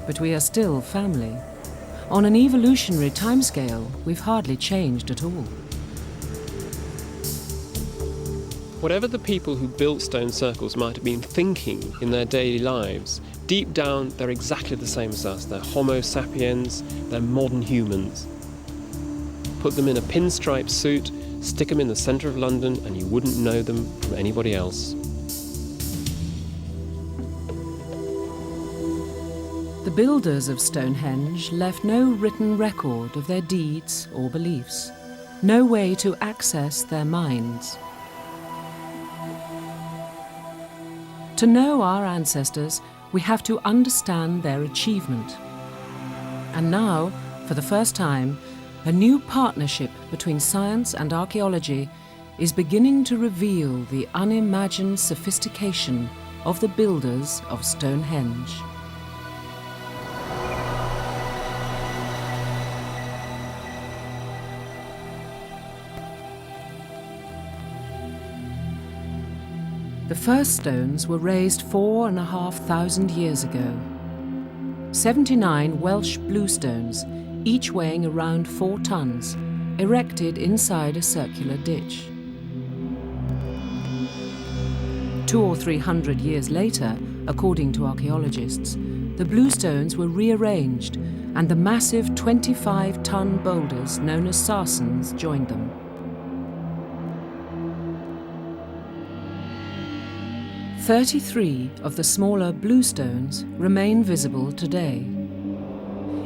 But we are still family. On an evolutionary timescale, we've hardly changed at all. Whatever the people who built stone circles might have been thinking in their daily lives, deep down they're exactly the same as us. They're Homo sapiens, they're modern humans. Put them in a pinstripe suit, stick them in the centre of London, and you wouldn't know them from anybody else. builders of Stonehenge left no written record of their deeds or beliefs, no way to access their minds. To know our ancestors, we have to understand their achievement. And now, for the first time, a new partnership between science and archaeology is beginning to reveal the unimagined sophistication of the builders of Stonehenge. The first stones were raised 4,500 years ago. 79 Welsh bluestones, each weighing around 4 tons, erected inside a circular ditch. 200 or 300 years later, according to archaeologists, the bluestones were rearranged and the massive 25-ton boulders known as sarsens joined them. "33 of the smaller bluestones remain visible today.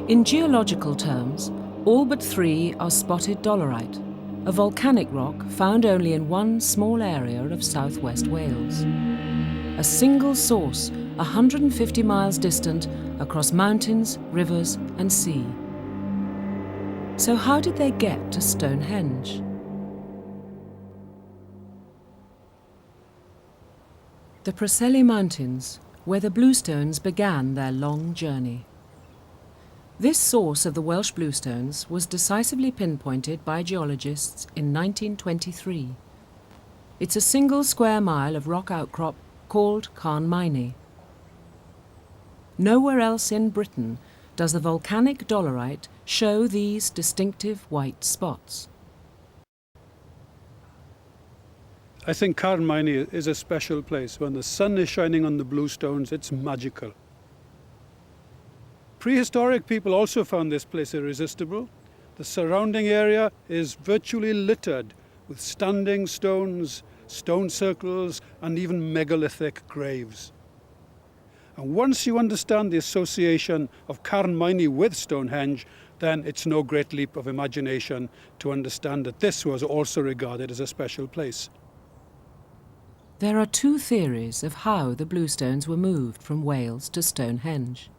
In geological terms, all but 3 are spotted dolerite, a volcanic rock found only in one small area of southwest Wales. A single source 150 miles distant across mountains, rivers and sea. So how did they get to Stonehenge? The Preseli Mountains, where the bluestones began their long journey. This source of the Welsh bluestones was decisively pinpointed by geologists in 1923. It's a single square mile of rock outcrop called Carn Mine. Nowhere else in Britain does the volcanic dolerite show these distinctive white spots. I think Carn Mine is a special place. When the sun is shining on the bluestones, it's magical. Prehistoric people also found this place irresistible. The surrounding area is virtually littered with standing stones, stone circles, and even megalithic graves. And once you understand the association of Carn Mine with Stonehenge, then it's no great leap of imagination to understand that this was also regarded as a special place. There are 2 theories of how the bluestones were moved from Wales to Stonehenge.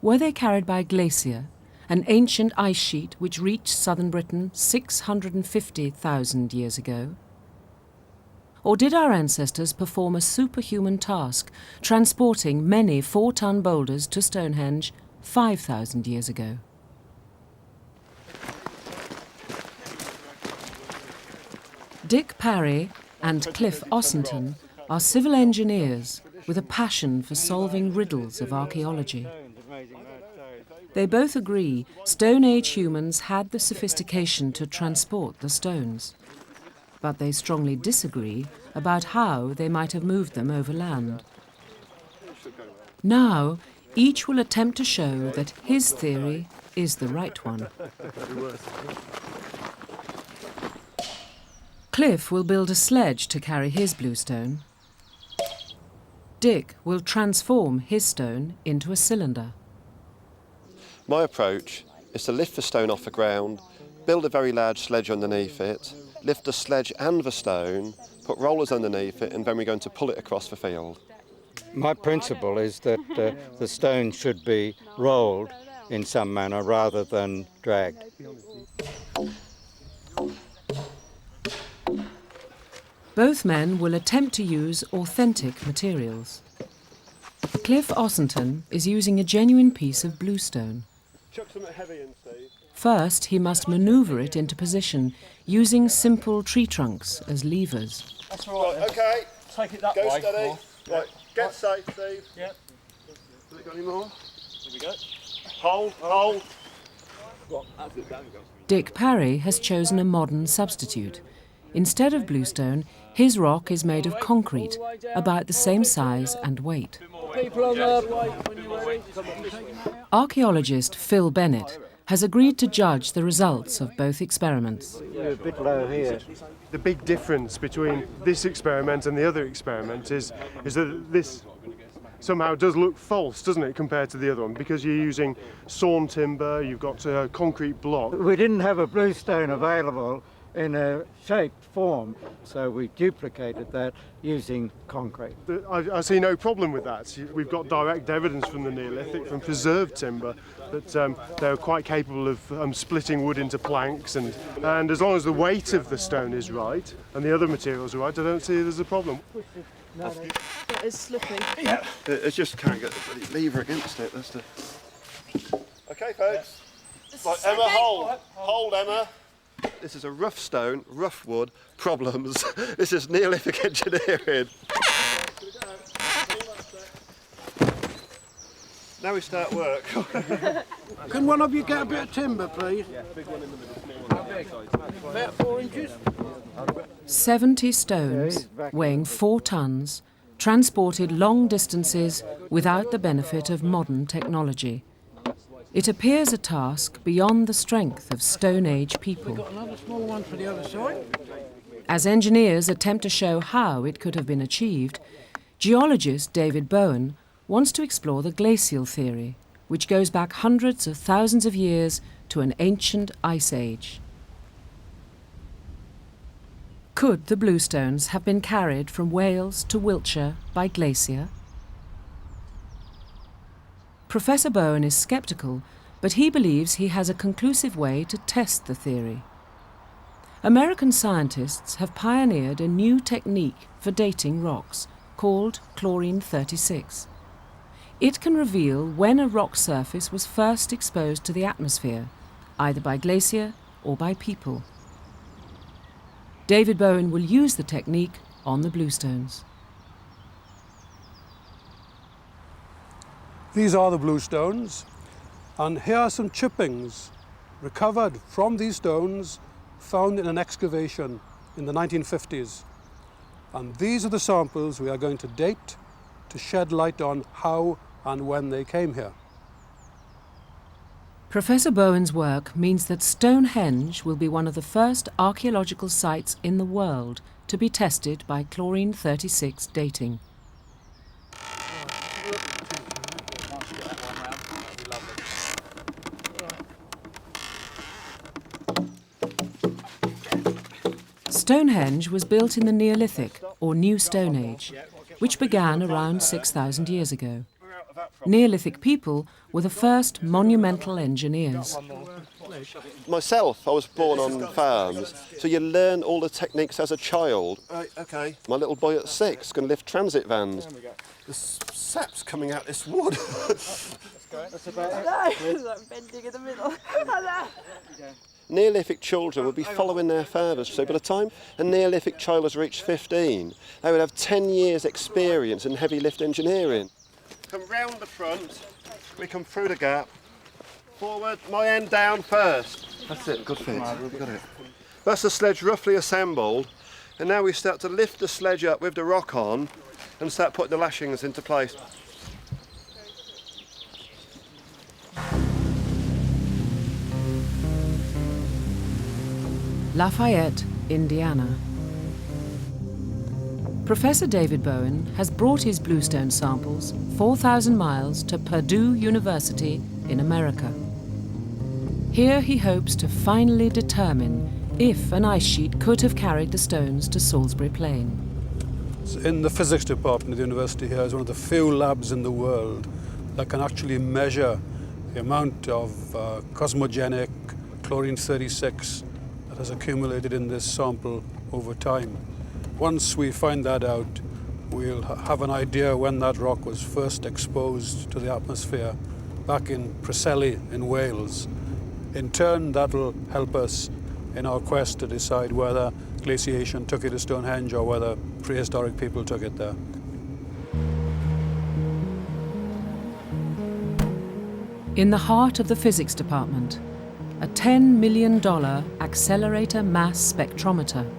Were they carried by glacier, an ancient ice sheet which reached southern Britain 650,000 years ago? Or did our ancestors perform a superhuman task, transporting many 4-ton boulders to Stonehenge 5,000 years ago? Dick Parry and Cliff Ossington are civil engineers with a passion for solving riddles of archaeology. They both agree Stone Age humans had the sophistication to transport the stones, but they strongly disagree about how they might have moved them overland. Now, each will attempt to show that his theory is the right one. Cliff will build a sledge to carry his bluestone. Dick will transform his stone into a cylinder. My approach is to lift the stone off the ground, build a very large sledge underneath it, lift the sledge and the stone, put rollers underneath it, and then we're going to pull it across the field. My principle is that the stone should be rolled in some manner rather than dragged. Both men will attempt to use authentic materials. Cliff Ossington is using a genuine piece of bluestone. First, he must manoeuvre it into position using simple tree trunks as levers. That's all right. Okay. Take it that Go way. steady. Right. Get safe, Steve. Yep. Has it got any more? Here we go. Hold, hold. Dick Parry has chosen a modern substitute. Instead of bluestone, his rock is made of concrete, about the same size and weight. Archaeologist Phil Bennett has agreed to judge the results of both experiments. You're a bit low here. The big difference between this experiment and the other experiment is that this somehow does look false, doesn't it, compared to the other one, because you're using sawn timber, you've got a concrete block. We didn't have a bluestone available in a shaped form, so we duplicated that using concrete. I see no problem with that. We've got direct evidence from the Neolithic, from preserved timber, that they're quite capable of splitting wood into planks, and as long as the weight of the stone is right and the other materials are right, I don't see there's a problem. That is slipping. Yeah, it just can't get the lever against it. That's the. Okay, folks. Right, Emma, hold, Emma. This is a rough stone, rough wood, problems. This is Neolithic engineering. Now we start work. Can one of you get a bit of timber, please? Yeah, big one in the middle, About 4 inches. 70 stones, weighing 4 tons, transported long distances without the benefit of modern technology. It appears a task beyond the strength of Stone Age people. We've got another small one for the other side. As engineers attempt to show how it could have been achieved, geologist David Bowen wants to explore the glacial theory, which goes back hundreds of thousands of years to an ancient ice age. Could the bluestones have been carried from Wales to Wiltshire by glacier? Professor Bowen is sceptical, but he believes he has a conclusive way to test the theory. American scientists have pioneered a new technique for dating rocks called chlorine-36. It can reveal when a rock surface was first exposed to the atmosphere, either by glacier or by people. David Bowen will use the technique on the bluestones. These are the bluestones, and here are some chippings recovered from these stones found in an excavation in the 1950s. And these are the samples we are going to date to shed light on how and when they came here. Professor Bowen's work means that Stonehenge will be one of the first archaeological sites in the world to be tested by chlorine-36 dating. Stonehenge was built in the Neolithic, or New Stone Age, which began around 6,000 years ago. Neolithic people were the first monumental engineers. Myself, I was born on farms, so you learn all the techniques as a child. Right, okay. My little boy at 6 can lift transit vans. The sap's coming out this wood. That's about it. It's like bending in the middle. Neolithic children would be following their fathers, so by the time a Neolithic child has reached 15, they would have 10 years' experience in heavy lift engineering. Come round the front, we come through the gap, forward, my end down first. That's it, good fit, you got it. That's the sledge roughly assembled, and now we start to lift the sledge up with the rock on and start putting the lashings into place. Lafayette, Indiana. Professor David Bowen has brought his bluestone samples 4,000 miles to Purdue University in America. Here he hopes to finally determine if an ice sheet could have carried the stones to Salisbury Plain. In the physics department of the university here is one of the few labs in the world that can actually measure the amount of cosmogenic chlorine-36 that has accumulated in this sample over time. Once we find that out, we'll have an idea when that rock was first exposed to the atmosphere back in Preseli in Wales. In turn, that'll help us in our quest to decide whether glaciation took it to Stonehenge or whether prehistoric people took it there. In the heart of the physics department, a $10 million accelerator mass spectrometer.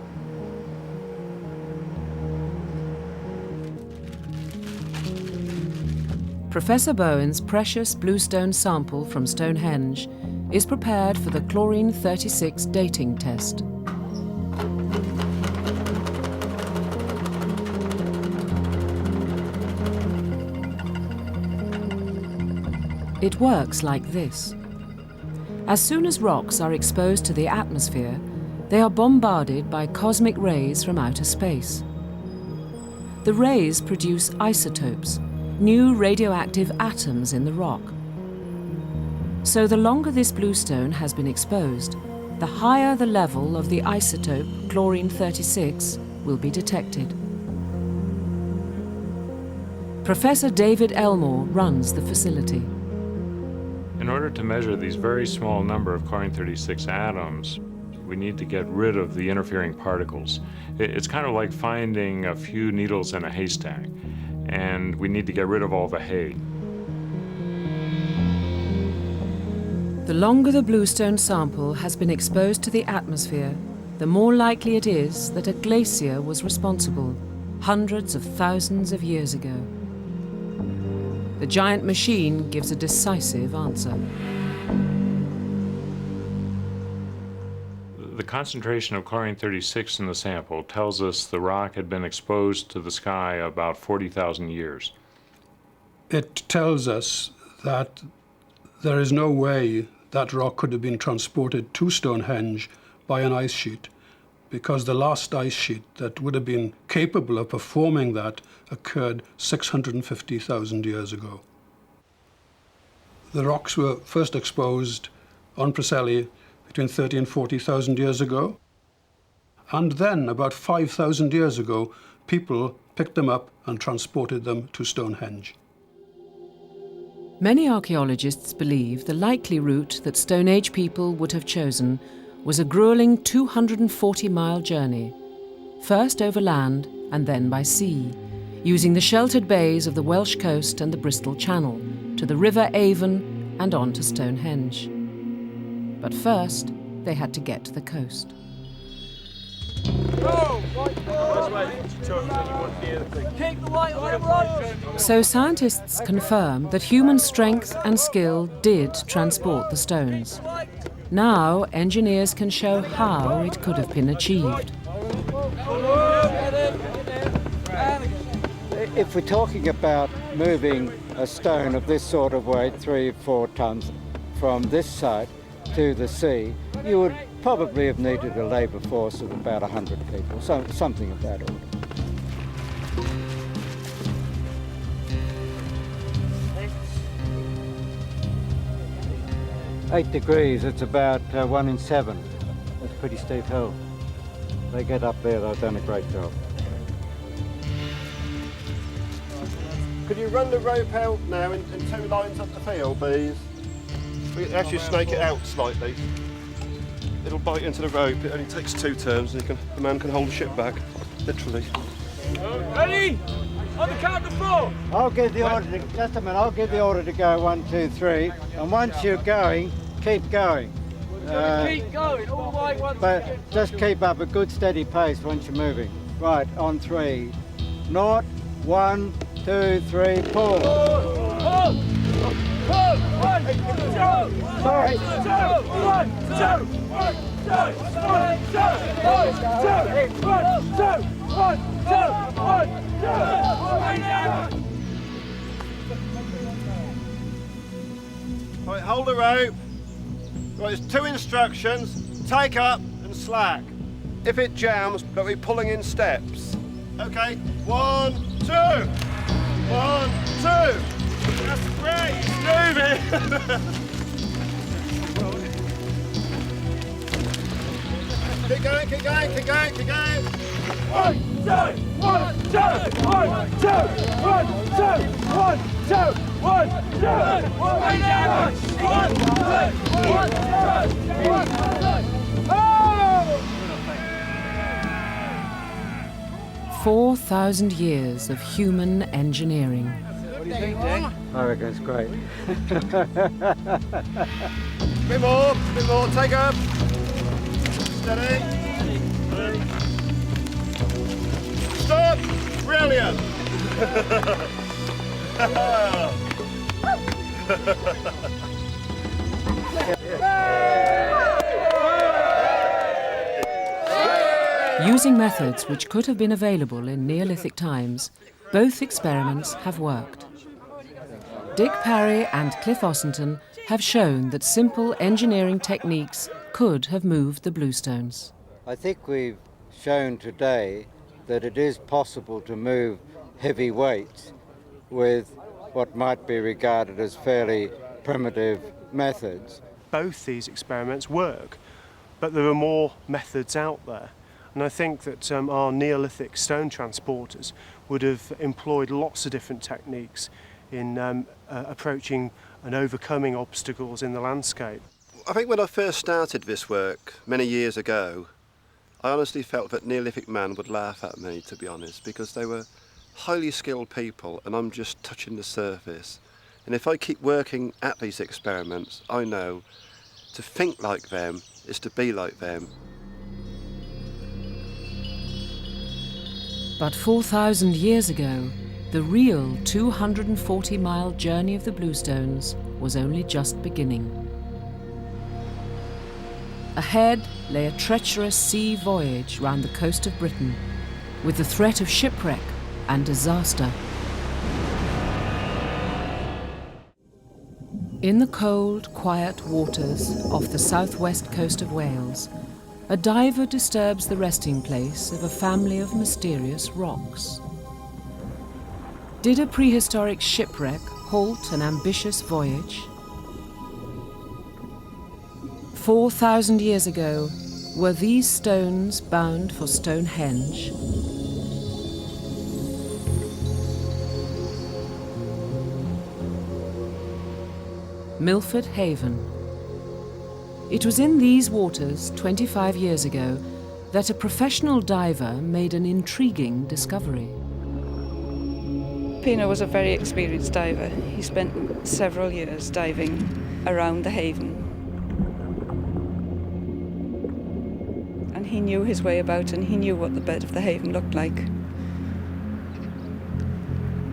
Professor Bowen's precious bluestone sample from Stonehenge is prepared for the chlorine-36 dating test. It works like this. As soon as rocks are exposed to the atmosphere, they are bombarded by cosmic rays from outer space. The rays produce isotopes, new radioactive atoms in the rock. So the longer this bluestone has been exposed, the higher the level of the isotope chlorine-36 will be detected. Professor David Elmore runs the facility. In order to measure these very small number of chlorine-36 atoms, we need to get rid of the interfering particles. It's kind of like finding a few needles in a haystack, and we need to get rid of all the hay. The longer the bluestone sample has been exposed to the atmosphere, the more likely it is that a glacier was responsible hundreds of thousands of years ago. The giant machine gives a decisive answer. The concentration of chlorine-36 in the sample tells us the rock had been exposed to the sky about 40,000 years. It tells us that there is no way that rock could have been transported to Stonehenge by an ice sheet, because the last ice sheet that would have been capable of performing that occurred 650,000 years ago. The rocks were first exposed on Preseli between 30 and 40,000 years ago. And then, about 5,000 years ago, people picked them up and transported them to Stonehenge. Many archaeologists believe the likely route that Stone Age people would have chosen was a grueling 240-mile journey, first over land and then by sea, using the sheltered bays of the Welsh coast and the Bristol Channel, to the River Avon and on to Stonehenge. But first, they had to get to the coast. So scientists confirm that human strength and skill did transport the stones. Now, engineers can show how it could have been achieved. If we're talking about moving a stone of this sort of weight, 3 or 4 tons, from this site to the sea, you would probably have needed a labour force of about 100 people, so something of that order. "8 degrees, it's about 1 in 7. That's a pretty steep hill. They get up there, they've done a great job. Could you run the rope out now in 2 lines up the field, please? We can actually snake it out slightly. It'll bite into the rope. It only takes 2 turns, and the man can hold the ship back, literally. Ready? On the count of 4. I'll give the order to, just a minute, I'll give the order to go 1, 2, 3, and once you're going, keep going. Keep going, all the way, 1, 2, 3. But just keep up a good steady pace once you're moving. Right, on 3. 0, 1, 2, 3, pull. Pull! 1, 2, sorry. 1, 2, 1, 2, 1, 2, 1, 2, 1, 2. Right, hold the rope. Right, there's 2 instructions. Take up and slack. If it jams, but we're pulling in steps. Okay, 1, 2. 1, 2. That's great. Move it. Keep going, keep going, keep going, keep going. 1, 2, 1, 2, 1, 2, 1, 2, 1, 2, 1, 2, 4,000 years of human engineering. What do you think, Dick? I reckon it's great. Bit more, take up. Steady. Stop! Brilliant! Using methods which could have been available in Neolithic times, both experiments have worked. Dick Parry and Cliff Ossington have shown that simple engineering techniques could have moved the bluestones. I think we've shown today that it is possible to move heavy weights with what might be regarded as fairly primitive methods. Both these experiments work, but there are more methods out there. And I think that our Neolithic stone transporters would have employed lots of different techniques in approaching and overcoming obstacles in the landscape. I think when I first started this work many years ago, I honestly felt that Neolithic man would laugh at me, to be honest, because they were highly skilled people and I'm just touching the surface. And if I keep working at these experiments, I know to think like them is to be like them. But 4,000 years ago, the real 240-mile journey of the bluestones was only just beginning. Ahead lay a treacherous sea voyage round the coast of Britain, with the threat of shipwreck and disaster. In the cold, quiet waters off the southwest coast of Wales, a diver disturbs the resting place of a family of mysterious rocks. Did a prehistoric shipwreck halt an ambitious voyage? 4,000 years ago, were these stones bound for Stonehenge? Milford Haven. It was in these waters 25 years ago that a professional diver made an intriguing discovery. Pino was a very experienced diver. He spent several years diving around the haven. And he knew his way about and he knew what the bed of the haven looked like.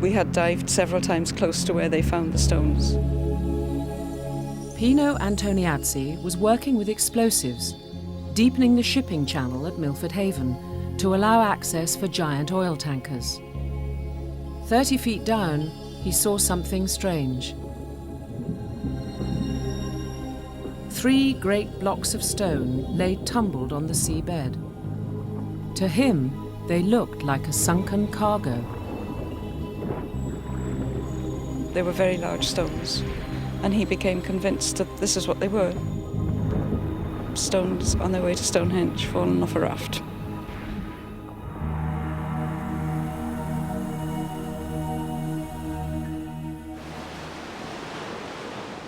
We had dived several times close to where they found the stones. Pino Antoniazzi was working with explosives, deepening the shipping channel at Milford Haven to allow access for giant oil tankers. 30 feet down, he saw something strange. 3 great blocks of stone lay tumbled on the seabed. To him, they looked like a sunken cargo. They were very large stones, and he became convinced that this is what they were. Stones on their way to Stonehenge, fallen off a raft.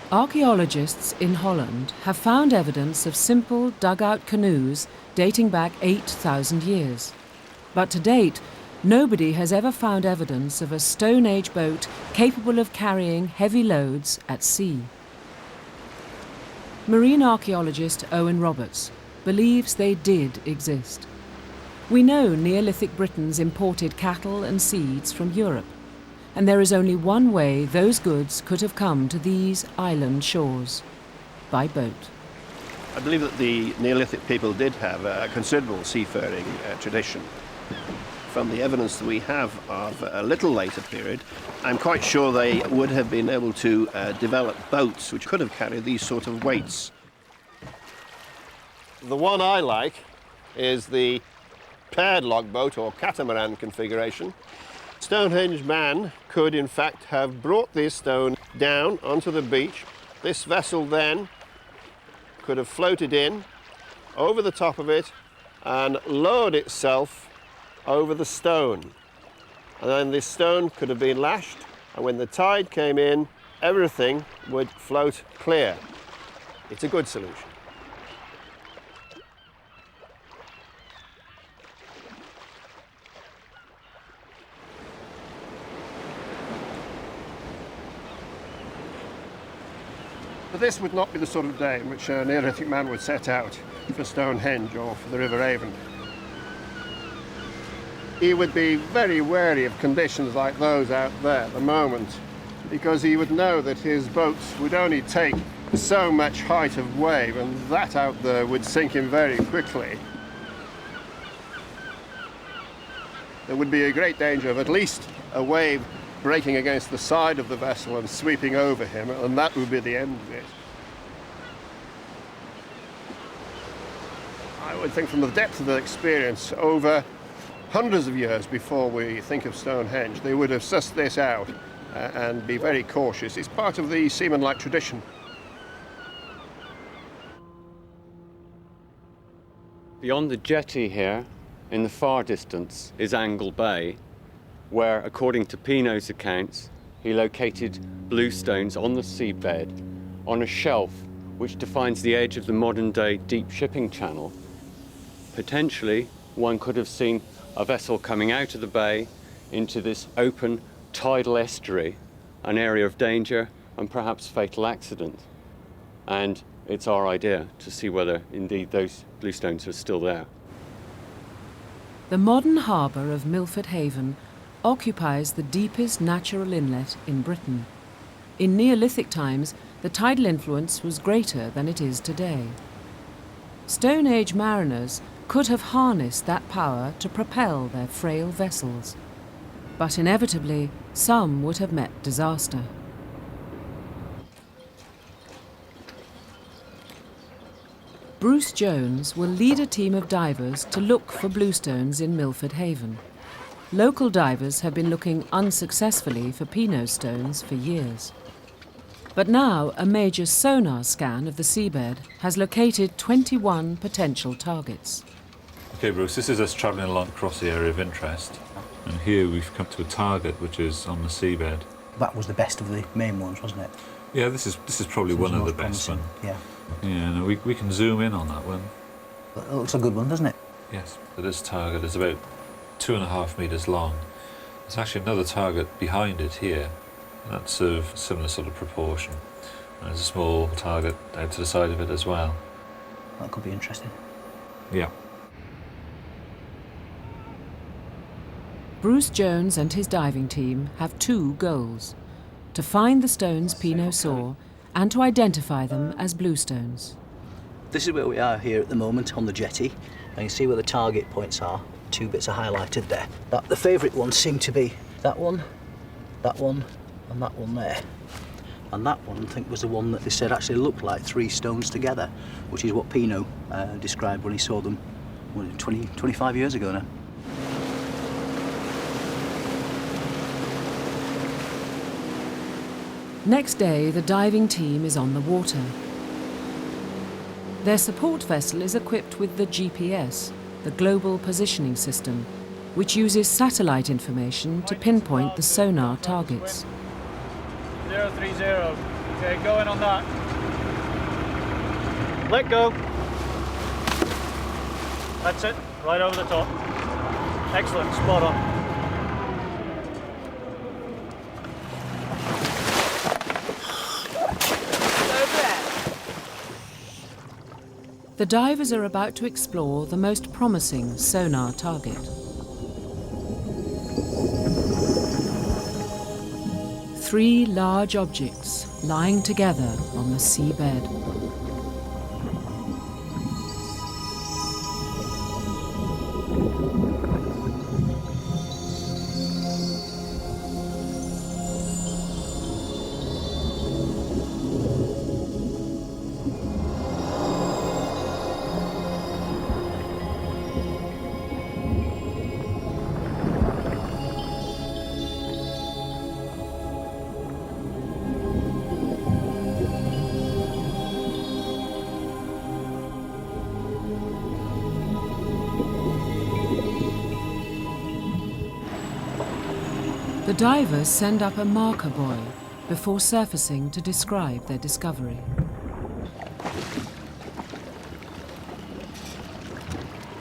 Archaeologists in Holland have found evidence of simple dugout canoes dating back 8,000 years. But to date, nobody has ever found evidence of a Stone Age boat capable of carrying heavy loads at sea. Marine archaeologist Owen Roberts believes they did exist. We know Neolithic Britons imported cattle and seeds from Europe, and there is only one way those goods could have come to these island shores: by boat. I believe that the Neolithic people did have a considerable seafaring tradition. From the evidence that we have of a little later period, I'm quite sure they would have been able to develop boats which could have carried these sort of weights. The one I like is the paired logboat or catamaran configuration. Stonehenge man could in fact have brought this stone down onto the beach. This vessel then could have floated in over the top of it and lowered itself over the stone. And then this stone could have been lashed, and when the tide came in, everything would float clear. It's a good solution. But this would not be the sort of day in which a Neolithic man would set out for Stonehenge or for the River Avon. He would be very wary of conditions like those out there at the moment, because he would know that his boats would only take so much height of wave, and that out there would sink him very quickly. There would be a great danger of at least a wave breaking against the side of the vessel and sweeping over him, and that would be the end of it. I would think from the depth of their experience, over hundreds of years before we think of Stonehenge, they would have sussed this out and be very cautious. It's part of the seaman-like tradition. Beyond the jetty here, in the far distance, is Angle Bay, where, according to Pino's accounts, he located bluestones on the seabed on a shelf which defines the edge of the modern-day deep shipping channel. Potentially, one could have seen a vessel coming out of the bay into this open tidal estuary, an area of danger and perhaps fatal accident. And it's our idea to see whether indeed those bluestones are still there. The modern harbour of Milford Haven occupies the deepest natural inlet in Britain. In Neolithic times, the tidal influence was greater than it is today. Stone Age mariners could have harnessed that power to propel their frail vessels. But inevitably, some would have met disaster. Bruce Jones will lead a team of divers to look for bluestones in Milford Haven. Local divers have been looking unsuccessfully for Pinot stones for years. But now a major sonar scan of the seabed has located 21 potential targets. Okay, Bruce, this is us travelling along across the area of interest. And here we've come to a target which is on the seabed. That was the best of the main ones, wasn't it? Yeah, this is probably one of the best ones. Yeah. Yeah, no, we can zoom in on that one. It looks a good one, doesn't it? Yes, but this target is about 2.5 metres long. There's actually another target behind it here, and that's of similar sort of proportion. And there's a small target out to the side of it as well. That could be interesting. Yeah. Bruce Jones and his diving team have two goals: to find the stones Pinot saw and to identify them as bluestones. This is where we are here at the moment on the jetty. And you can see where the target points are. Two bits are highlighted there. The favourite ones seem to be that one, and that one there. And that one, I think, was the one that they said actually looked like three stones together, which is what Pinot described when he saw them 25 years ago now. Next day, the diving team is on the water. Their support vessel is equipped with the GPS, the Global Positioning System, which uses satellite information to pinpoint the sonar targets. 030. Okay, go in on that. Let go. That's it, right over the top. Excellent, spot on. The divers are about to explore the most promising sonar target. Three large objects lying together on the seabed. The divers send up a marker buoy before surfacing to describe their discovery.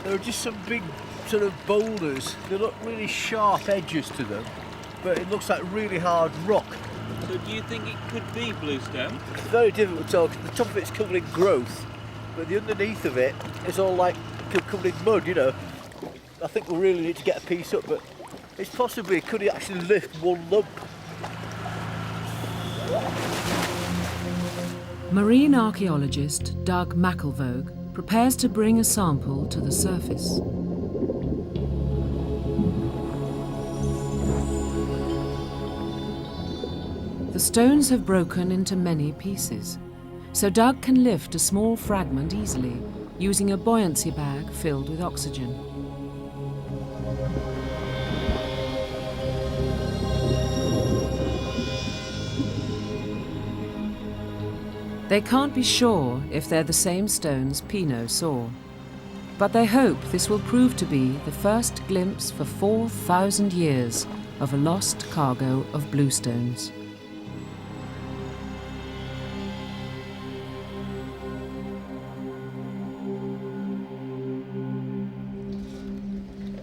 There are just some big sort of boulders. They look really sharp edges to them, but it looks like really hard rock. So do you think it could be bluestone? It's very difficult to tell. The top of it's covered in growth, but the underneath of it is all like covered in mud, you know. I think we really need to get a piece up, but it's possibly, could he actually lift one lump? Marine archaeologist Doug McElvogue prepares to bring a sample to the surface. the stones have broken into many pieces, so Doug can lift a small fragment easily, using a buoyancy bag filled with oxygen. They can't be sure if they're the same stones Pino saw, but they hope this will prove to be the first glimpse for 4,000 years of a lost cargo of bluestones.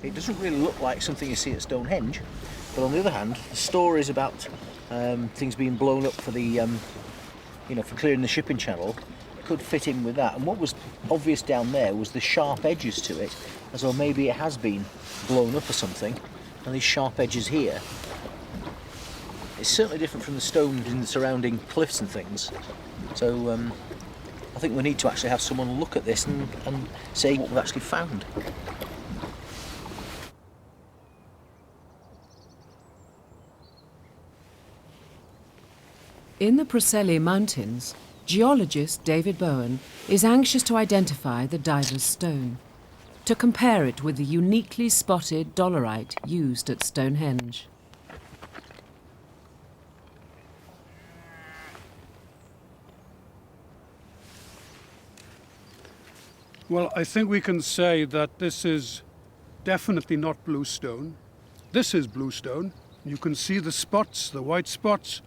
It doesn't really look like something you see at Stonehenge, but on the other hand, the stories about things being blown up for the, for clearing the shipping channel could fit in with that. And what was obvious down there was the sharp edges to it, as though maybe it has been blown up or something, and these sharp edges here. It's certainly different from the stones in the surrounding cliffs and things. So I think we need to actually have someone look at this and say what we've actually found. In the Preseli Mountains, geologist David Bowen is anxious to identify the diver's stone, to compare it with the uniquely spotted dolerite used at Stonehenge. Well, I think we can say that this is definitely not bluestone. This is bluestone. You can see the spots, the white spots,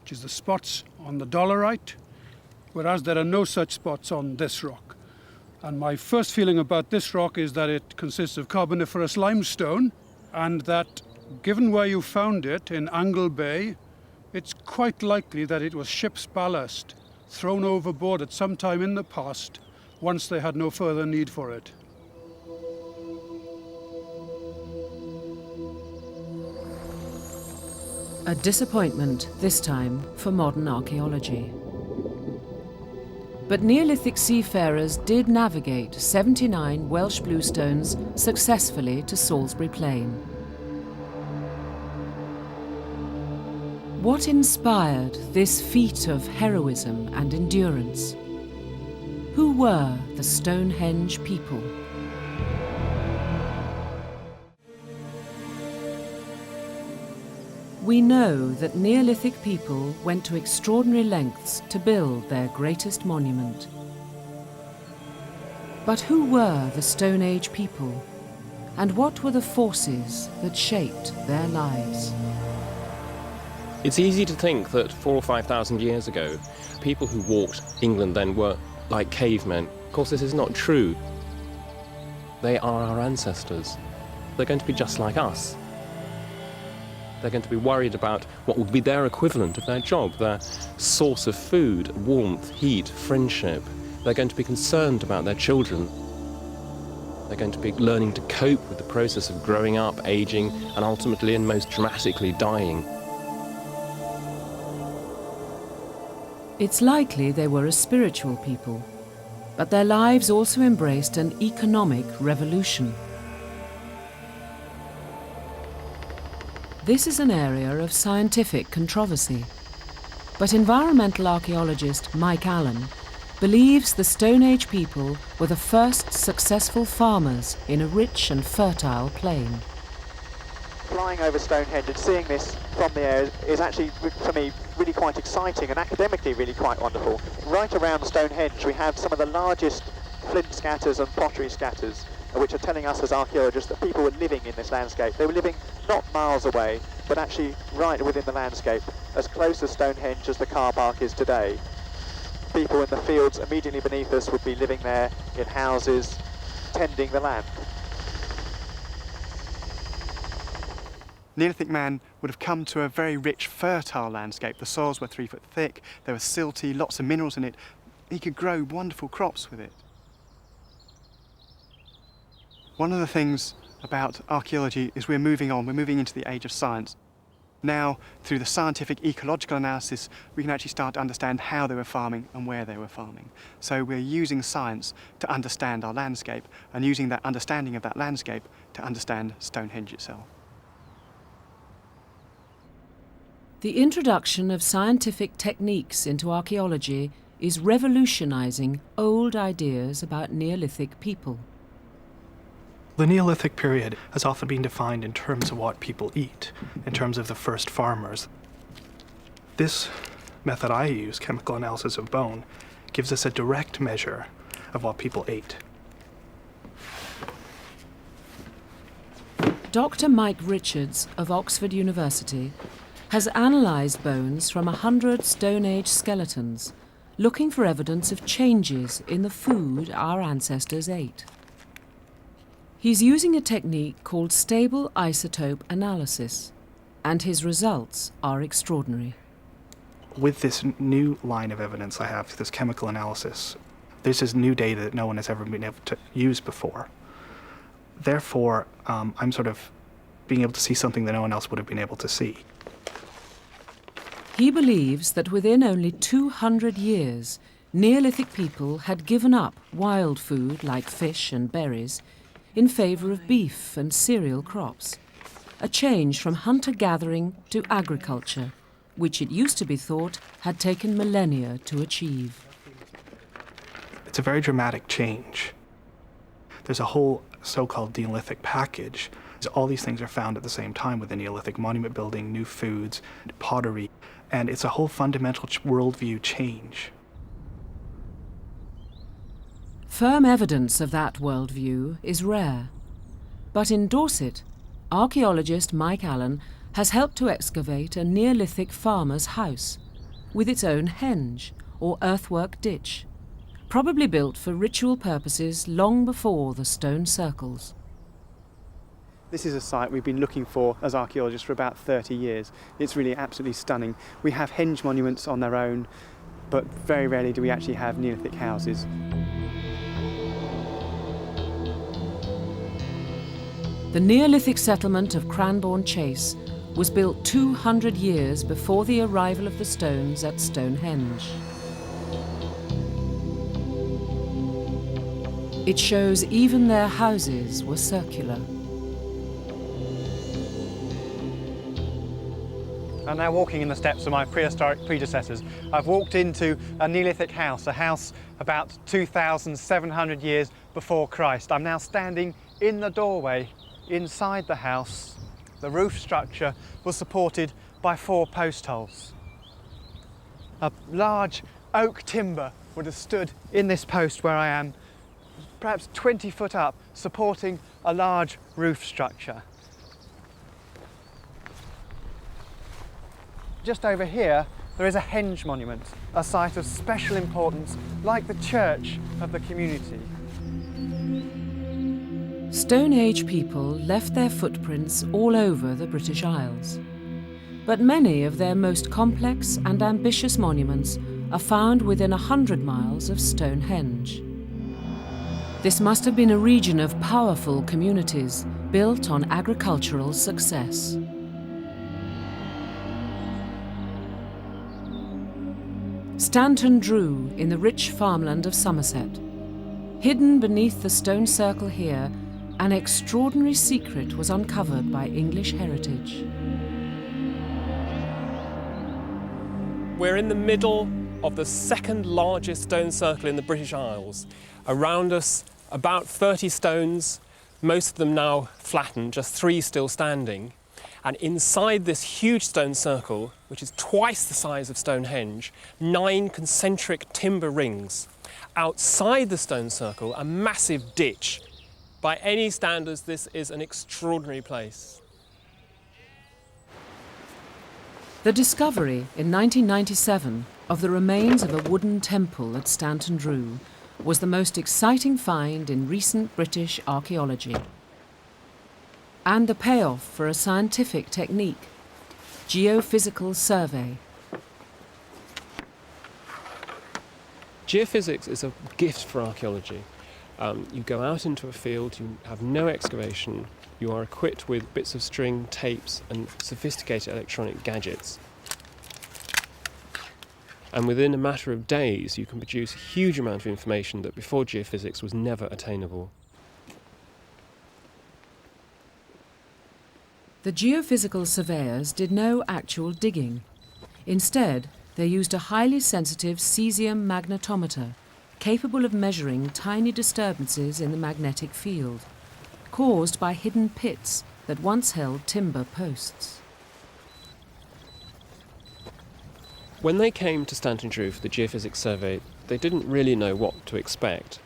which is the spots on the dolerite, whereas there are no such spots on this rock. And my first feeling about this rock is that it consists of Carboniferous limestone, and that given where you found it in Angle Bay, it's quite likely that it was ship's ballast thrown overboard at some time in the past once they had no further need for it. A disappointment, this time, for modern archaeology. But Neolithic seafarers did navigate 79 Welsh bluestones successfully to Salisbury Plain. What inspired this feat of heroism and endurance? Who were the Stonehenge people? We know that Neolithic people went to extraordinary lengths to build their greatest monument. But who were the Stone Age people? And what were the forces that shaped their lives? It's easy to think that 4,000 or 5,000 years ago, people who walked England then were like cavemen. Of course, this is not true. They are our ancestors. They're going to be just like us. They're going to be worried about what would be their equivalent of their job, their source of food, warmth, heat, friendship. They're going to be concerned about their children. They're going to be learning to cope with the process of growing up, aging, and ultimately and most dramatically dying. It's likely they were a spiritual people, but their lives also embraced an economic revolution. This is an area of scientific controversy, but environmental archaeologist Mike Allen believes the Stone Age people were the first successful farmers in a rich and fertile plain. Flying over Stonehenge and seeing this from the air is actually, for me, really quite exciting and academically really quite wonderful. Right around Stonehenge we have some of the largest flint scatters and pottery scatters, which are telling us as archaeologists that people were living in this landscape. They were living not miles away, but actually right within the landscape, as close as Stonehenge as the car park is today. People in the fields immediately beneath us would be living there in houses, tending the land. Neolithic man would have come to a very rich, fertile landscape. The soils were 3 foot thick, they were silty, lots of minerals in it. He could grow wonderful crops with it. One of the things about archaeology is we're moving on, we're moving into the age of science. Now, through the scientific ecological analysis, we can actually start to understand how they were farming and where they were farming. So we're using science to understand our landscape, and using that understanding of that landscape to understand Stonehenge itself. The introduction of scientific techniques into archaeology is revolutionizing old ideas about Neolithic people. The Neolithic period has often been defined in terms of what people eat, in terms of the first farmers. This method I use, chemical analysis of bone, gives us a direct measure of what people ate. Dr. Mike Richards of Oxford University has analysed bones from 100 Stone Age skeletons, looking for evidence of changes in the food our ancestors ate. He's using a technique called stable isotope analysis, and his results are extraordinary. With this new line of evidence I have, this chemical analysis, this is new data that no one has ever been able to use before. Therefore, I'm sort of being able to see something that no one else would have been able to see. He believes that within only 200 years, Neolithic people had given up wild food like fish and berries in favour of beef and cereal crops, a change from hunter-gathering to agriculture, which it used to be thought had taken millennia to achieve. It's a very dramatic change. There's a whole so-called Neolithic package. All these things are found at the same time with the Neolithic: monument building, new foods, pottery, and it's a whole fundamental worldview change. Firm evidence of that worldview is rare. But in Dorset, archaeologist Mike Allen has helped to excavate a Neolithic farmer's house with its own henge, or earthwork ditch, probably built for ritual purposes long before the stone circles. This is a site we've been looking for as archaeologists for about 30 years. It's really absolutely stunning. We have henge monuments on their own, but very rarely do we actually have Neolithic houses. The Neolithic settlement of Cranbourne Chase was built 200 years before the arrival of the stones at Stonehenge. It shows even their houses were circular. I'm now walking in the steps of my prehistoric predecessors. I've walked into a Neolithic house, a house about 2,700 years before Christ. I'm now standing in the doorway inside the house. The roof structure was supported by 4 post holes. A large oak timber would have stood in this post where I am, perhaps 20 foot up, supporting a large roof structure. Just over here, there is a henge monument, a site of special importance, like the church of the community. Stone Age people left their footprints all over the British Isles. But many of their most complex and ambitious monuments are found within 100 miles of Stonehenge. This must have been a region of powerful communities built on agricultural success. Stanton Drew in the rich farmland of Somerset. Hidden beneath the stone circle here, an extraordinary secret was uncovered by English heritage. We're in the middle of the second largest stone circle in the British Isles. Around us, about 30 stones, most of them now flattened, just 3 still standing. And inside this huge stone circle, which is twice the size of Stonehenge, 9 concentric timber rings. Outside the stone circle, a massive ditch. By any standards, this is an extraordinary place. The discovery in 1997 of the remains of a wooden temple at Stanton Drew was the most exciting find in recent British archaeology. And the payoff for a scientific technique, geophysical survey. Geophysics is a gift for archaeology. You go out into a field, you have no excavation, you are equipped with bits of string, tapes and sophisticated electronic gadgets. And within a matter of days you can produce a huge amount of information that before geophysics was never attainable. The geophysical surveyors did no actual digging, Instead, they used a highly sensitive cesium magnetometer capable of measuring tiny disturbances in the magnetic field, caused by hidden pits that once held timber posts. When they came to Stanton Drew for the geophysics survey, they didn't really know what to expect.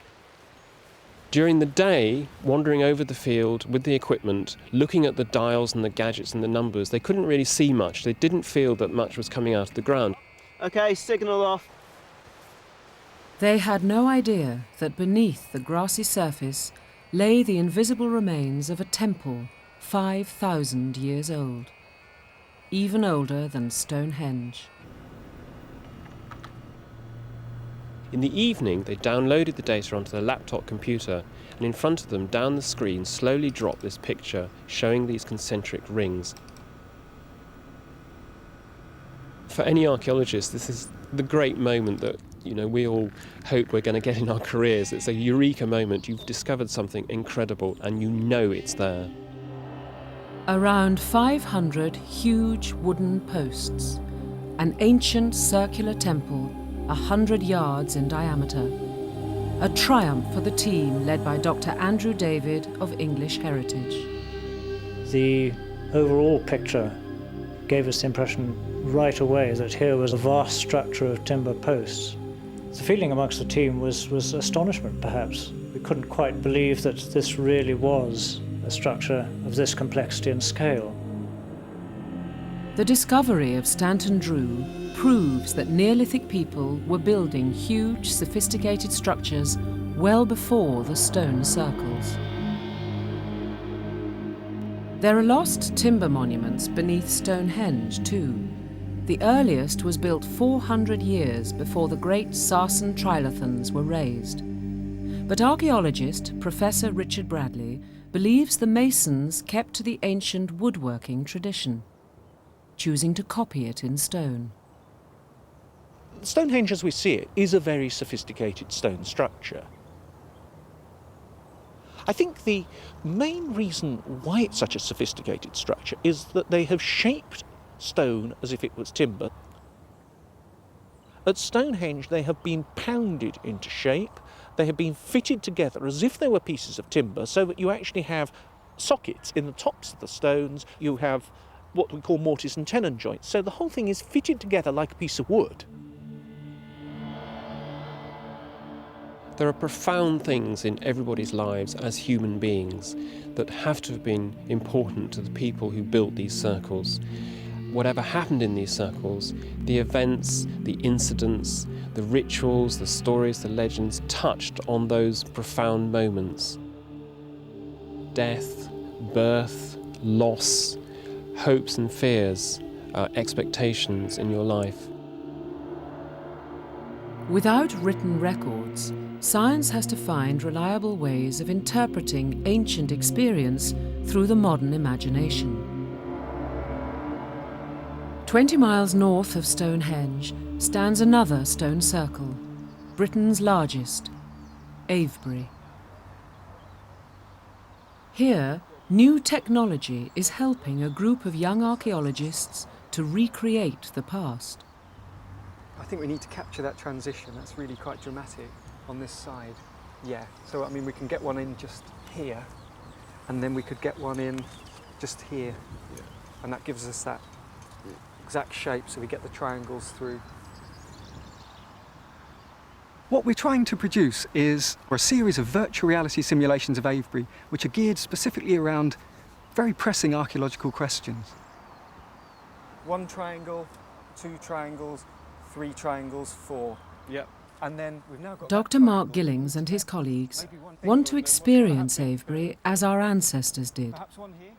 During the day, wandering over the field with the equipment, looking at the dials and the gadgets and the numbers, they couldn't really see much. They didn't feel that much was coming out of the ground. OK, signal off. They had no idea that beneath the grassy surface lay the invisible remains of a temple 5,000 years old, even older than Stonehenge. In the evening, they downloaded the data onto their laptop computer, and in front of them, down the screen, slowly dropped this picture showing these concentric rings. For any archaeologist, this is the great moment that we all hope we're going to get in our careers. It's a eureka moment. You've discovered something incredible and you know it's there. Around 500 huge wooden posts, an ancient circular temple 100 yards in diameter. A triumph for the team led by Dr. Andrew David of English Heritage. The overall picture gave us the impression right away that here was a vast structure of timber posts. The feeling amongst the team was astonishment, perhaps. We couldn't quite believe that this really was a structure of this complexity and scale. The discovery of Stanton Drew proves that Neolithic people were building huge, sophisticated structures well before the stone circles. There are lost timber monuments beneath Stonehenge too. The earliest was built 400 years before the great Sarsen trilithons were raised. But archaeologist Professor Richard Bradley believes the masons kept to the ancient woodworking tradition, choosing to copy it in stone. Stonehenge as we see it is a very sophisticated stone structure. I think the main reason why it's such a sophisticated structure is that they have shaped stone as if it was timber. At Stonehenge they have been pounded into shape, they have been fitted together as if they were pieces of timber, so that you actually have sockets in the tops of the stones, you have what we call mortise and tenon joints, so the whole thing is fitted together like a piece of wood. There are profound things in everybody's lives as human beings that have to have been important to the people who built these circles. Whatever happened in these circles, the events, the incidents, the rituals, the stories, the legends touched on those profound moments. Death, birth, loss, hopes and fears, expectations in your life. Without written records, science has to find reliable ways of interpreting ancient experience through the modern imagination. 20 miles north of Stonehenge stands another stone circle, Britain's largest, Avebury. Here, new technology is helping a group of young archaeologists to recreate the past. I think we need to capture that transition. That's really quite dramatic on this side. Yeah, so I mean we can get one in just here, and then we could get one in just here. Yeah. And that gives us that exact shape, so we get the triangles through. What we're trying to produce is a series of virtual reality simulations of Avebury, which are geared specifically around very pressing archaeological questions. 1 triangle, 2 triangles, 3 triangles, 4. Yep. And then we've now got Dr. Mark Gillings and his colleagues want to experience Avebury as our ancestors did,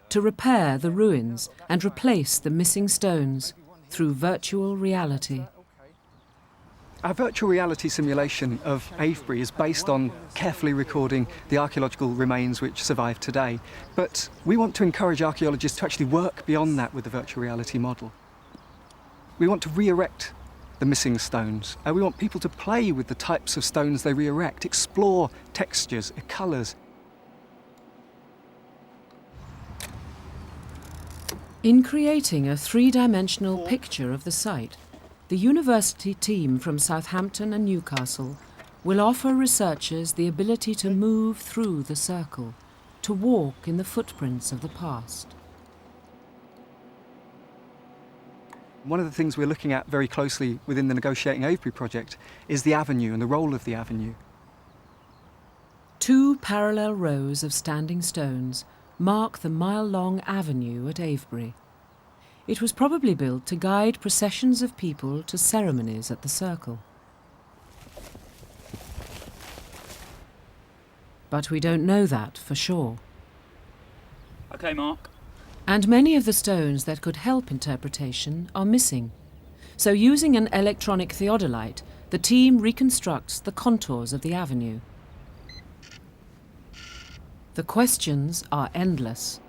to repair the ruins and replace the missing stones through virtual reality. Our virtual reality simulation of Avebury is based on carefully recording the archaeological remains which survive today, but we want to encourage archaeologists to actually work beyond that with the virtual reality model. We want to re-erect the missing stones. We want people to play with the types of stones they re-erect, explore textures, colours. In creating a three-dimensional picture of the site, the university team from Southampton and Newcastle will offer researchers the ability to move through the circle, to walk in the footprints of the past. One of the things we're looking at very closely within the Negotiating Avebury project is the avenue and the role of the avenue. 2 parallel rows of standing stones mark the mile-long avenue at Avebury. It was probably built to guide processions of people to ceremonies at the circle. But we don't know that for sure. OK, Mark. And many of the stones that could help interpretation are missing. So using an electronic theodolite, the team reconstructs the contours of the avenue. The questions are endless.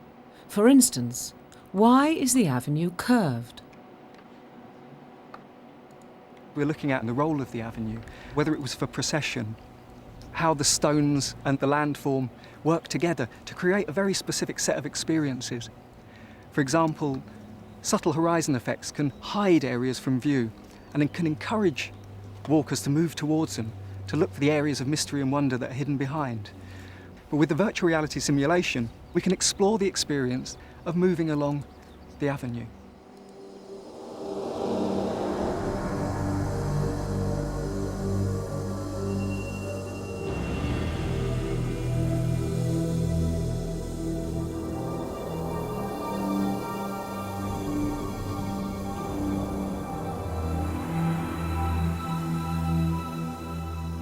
For instance, why is the avenue curved? We're looking at the role of the avenue, whether it was for procession, how the stones and the landform work together to create a very specific set of experiences. For example, subtle horizon effects can hide areas from view and it can encourage walkers to move towards them, to look for the areas of mystery and wonder that are hidden behind. But with the virtual reality simulation, we can explore the experience of moving along the avenue.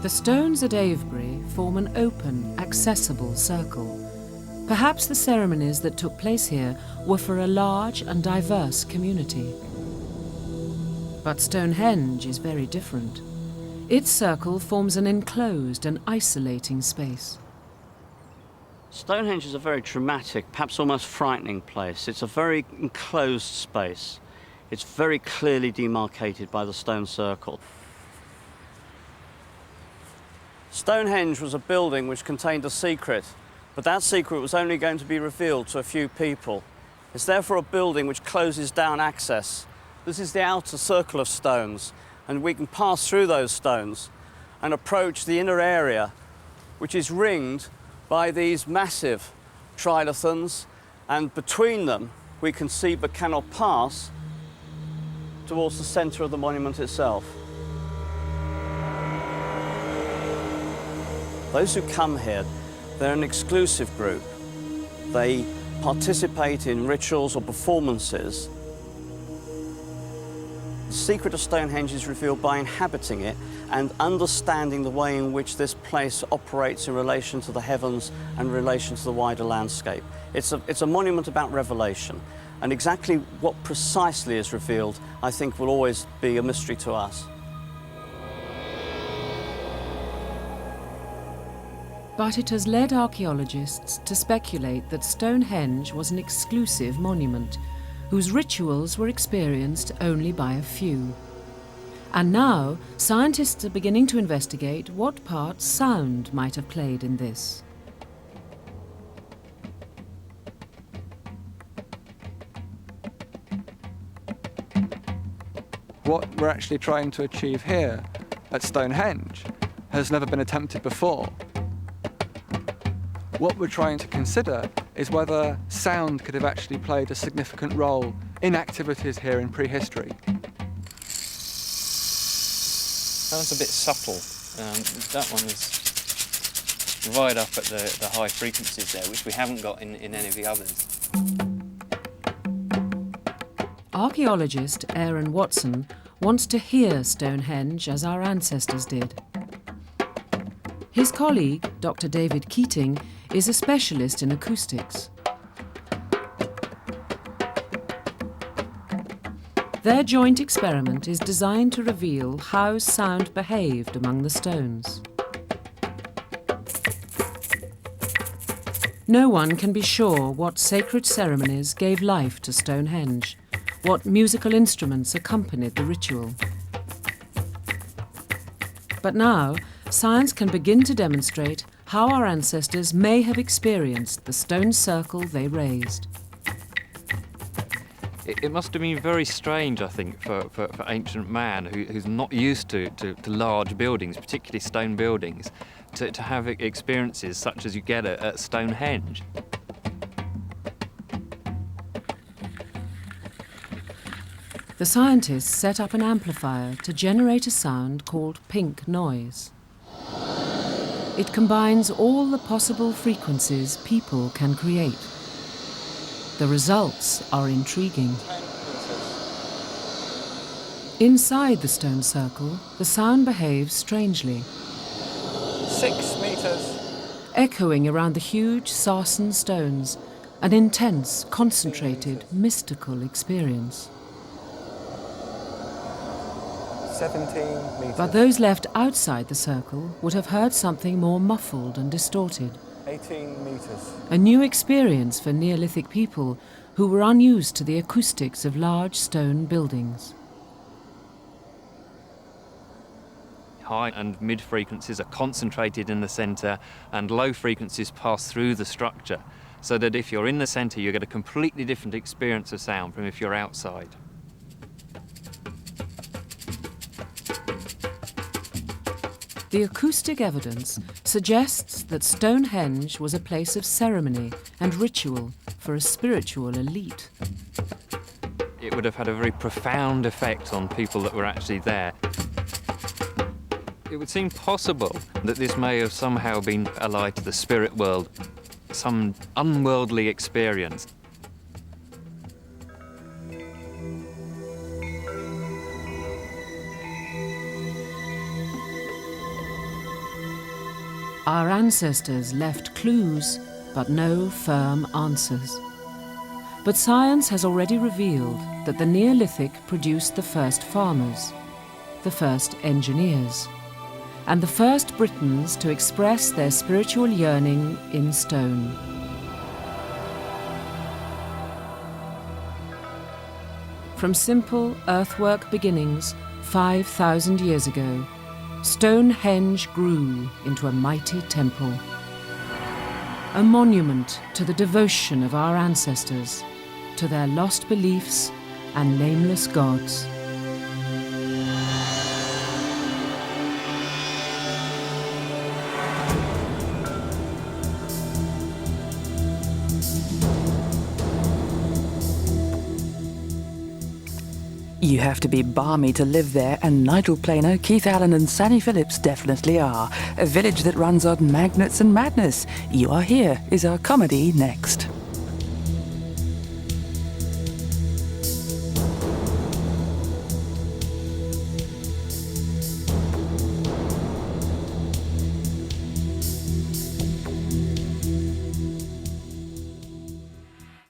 The stones at Avebury form an open, accessible circle. Perhaps the ceremonies that took place here were for a large and diverse community. But Stonehenge is very different. Its circle forms an enclosed and isolating space. Stonehenge is a very dramatic, perhaps almost frightening place. It's a very enclosed space. It's very clearly demarcated by the stone circle. Stonehenge was a building which contained a secret, but that secret was only going to be revealed to a few people. It's therefore a building which closes down access. This is the outer circle of stones, and we can pass through those stones and approach the inner area, which is ringed by these massive trilithons, and between them we can see but cannot pass towards the centre of the monument itself. Those who come here, they're an exclusive group. They participate in rituals or performances. The secret of Stonehenge is revealed by inhabiting it and understanding the way in which this place operates in relation to the heavens and in relation to the wider landscape. It's a monument about revelation, and exactly what precisely is revealed, I think, will always be a mystery to us. But it has led archaeologists to speculate that Stonehenge was an exclusive monument, whose rituals were experienced only by a few. And now, scientists are beginning to investigate what part sound might have played in this. What we're actually trying to achieve here at Stonehenge has never been attempted before. What we're trying to consider is whether sound could have actually played a significant role in activities here in prehistory. That was a bit subtle. That one is right up at the high frequencies there, which we haven't got in any of the others. Archaeologist Aaron Watson wants to hear Stonehenge as our ancestors did. His colleague, Dr. David Keating, is a specialist in acoustics. Their joint experiment is designed to reveal how sound behaved among the stones. No one can be sure what sacred ceremonies gave life to Stonehenge, what musical instruments accompanied the ritual. But now, science can begin to demonstrate how our ancestors may have experienced the stone circle they raised. It must have been very strange, I think, for ancient man who's not used to large buildings, particularly stone buildings, to have experiences such as you get at Stonehenge. The scientists set up an amplifier to generate a sound called pink noise. It combines all the possible frequencies people can create. The results are intriguing. Inside the stone circle, the sound behaves strangely. 6 meters. Echoing around the huge sarsen stones, an intense, concentrated, mystical experience. 17 meters. But those left outside the circle would have heard something more muffled and distorted. 18 meters. A new experience for Neolithic people who were unused to the acoustics of large stone buildings. High and mid frequencies are concentrated in the centre, and low frequencies pass through the structure, so that if you're in the centre you get a completely different experience of sound from if you're outside. The acoustic evidence suggests that Stonehenge was a place of ceremony and ritual for a spiritual elite. It would have had a very profound effect on people that were actually there. It would seem possible that this may have somehow been allied to the spirit world, some unworldly experience. Our ancestors left clues, but no firm answers. But science has already revealed that the Neolithic produced the first farmers, the first engineers, and the first Britons to express their spiritual yearning in stone. From simple earthwork beginnings 5,000 years ago, Stonehenge grew into a mighty temple, a monument to the devotion of our ancestors, to their lost beliefs and nameless gods. You have to be balmy to live there, and Nigel Planer, Keith Allen and Sanny Phillips definitely are. A village that runs on magnets and madness. You Are Here is our comedy next.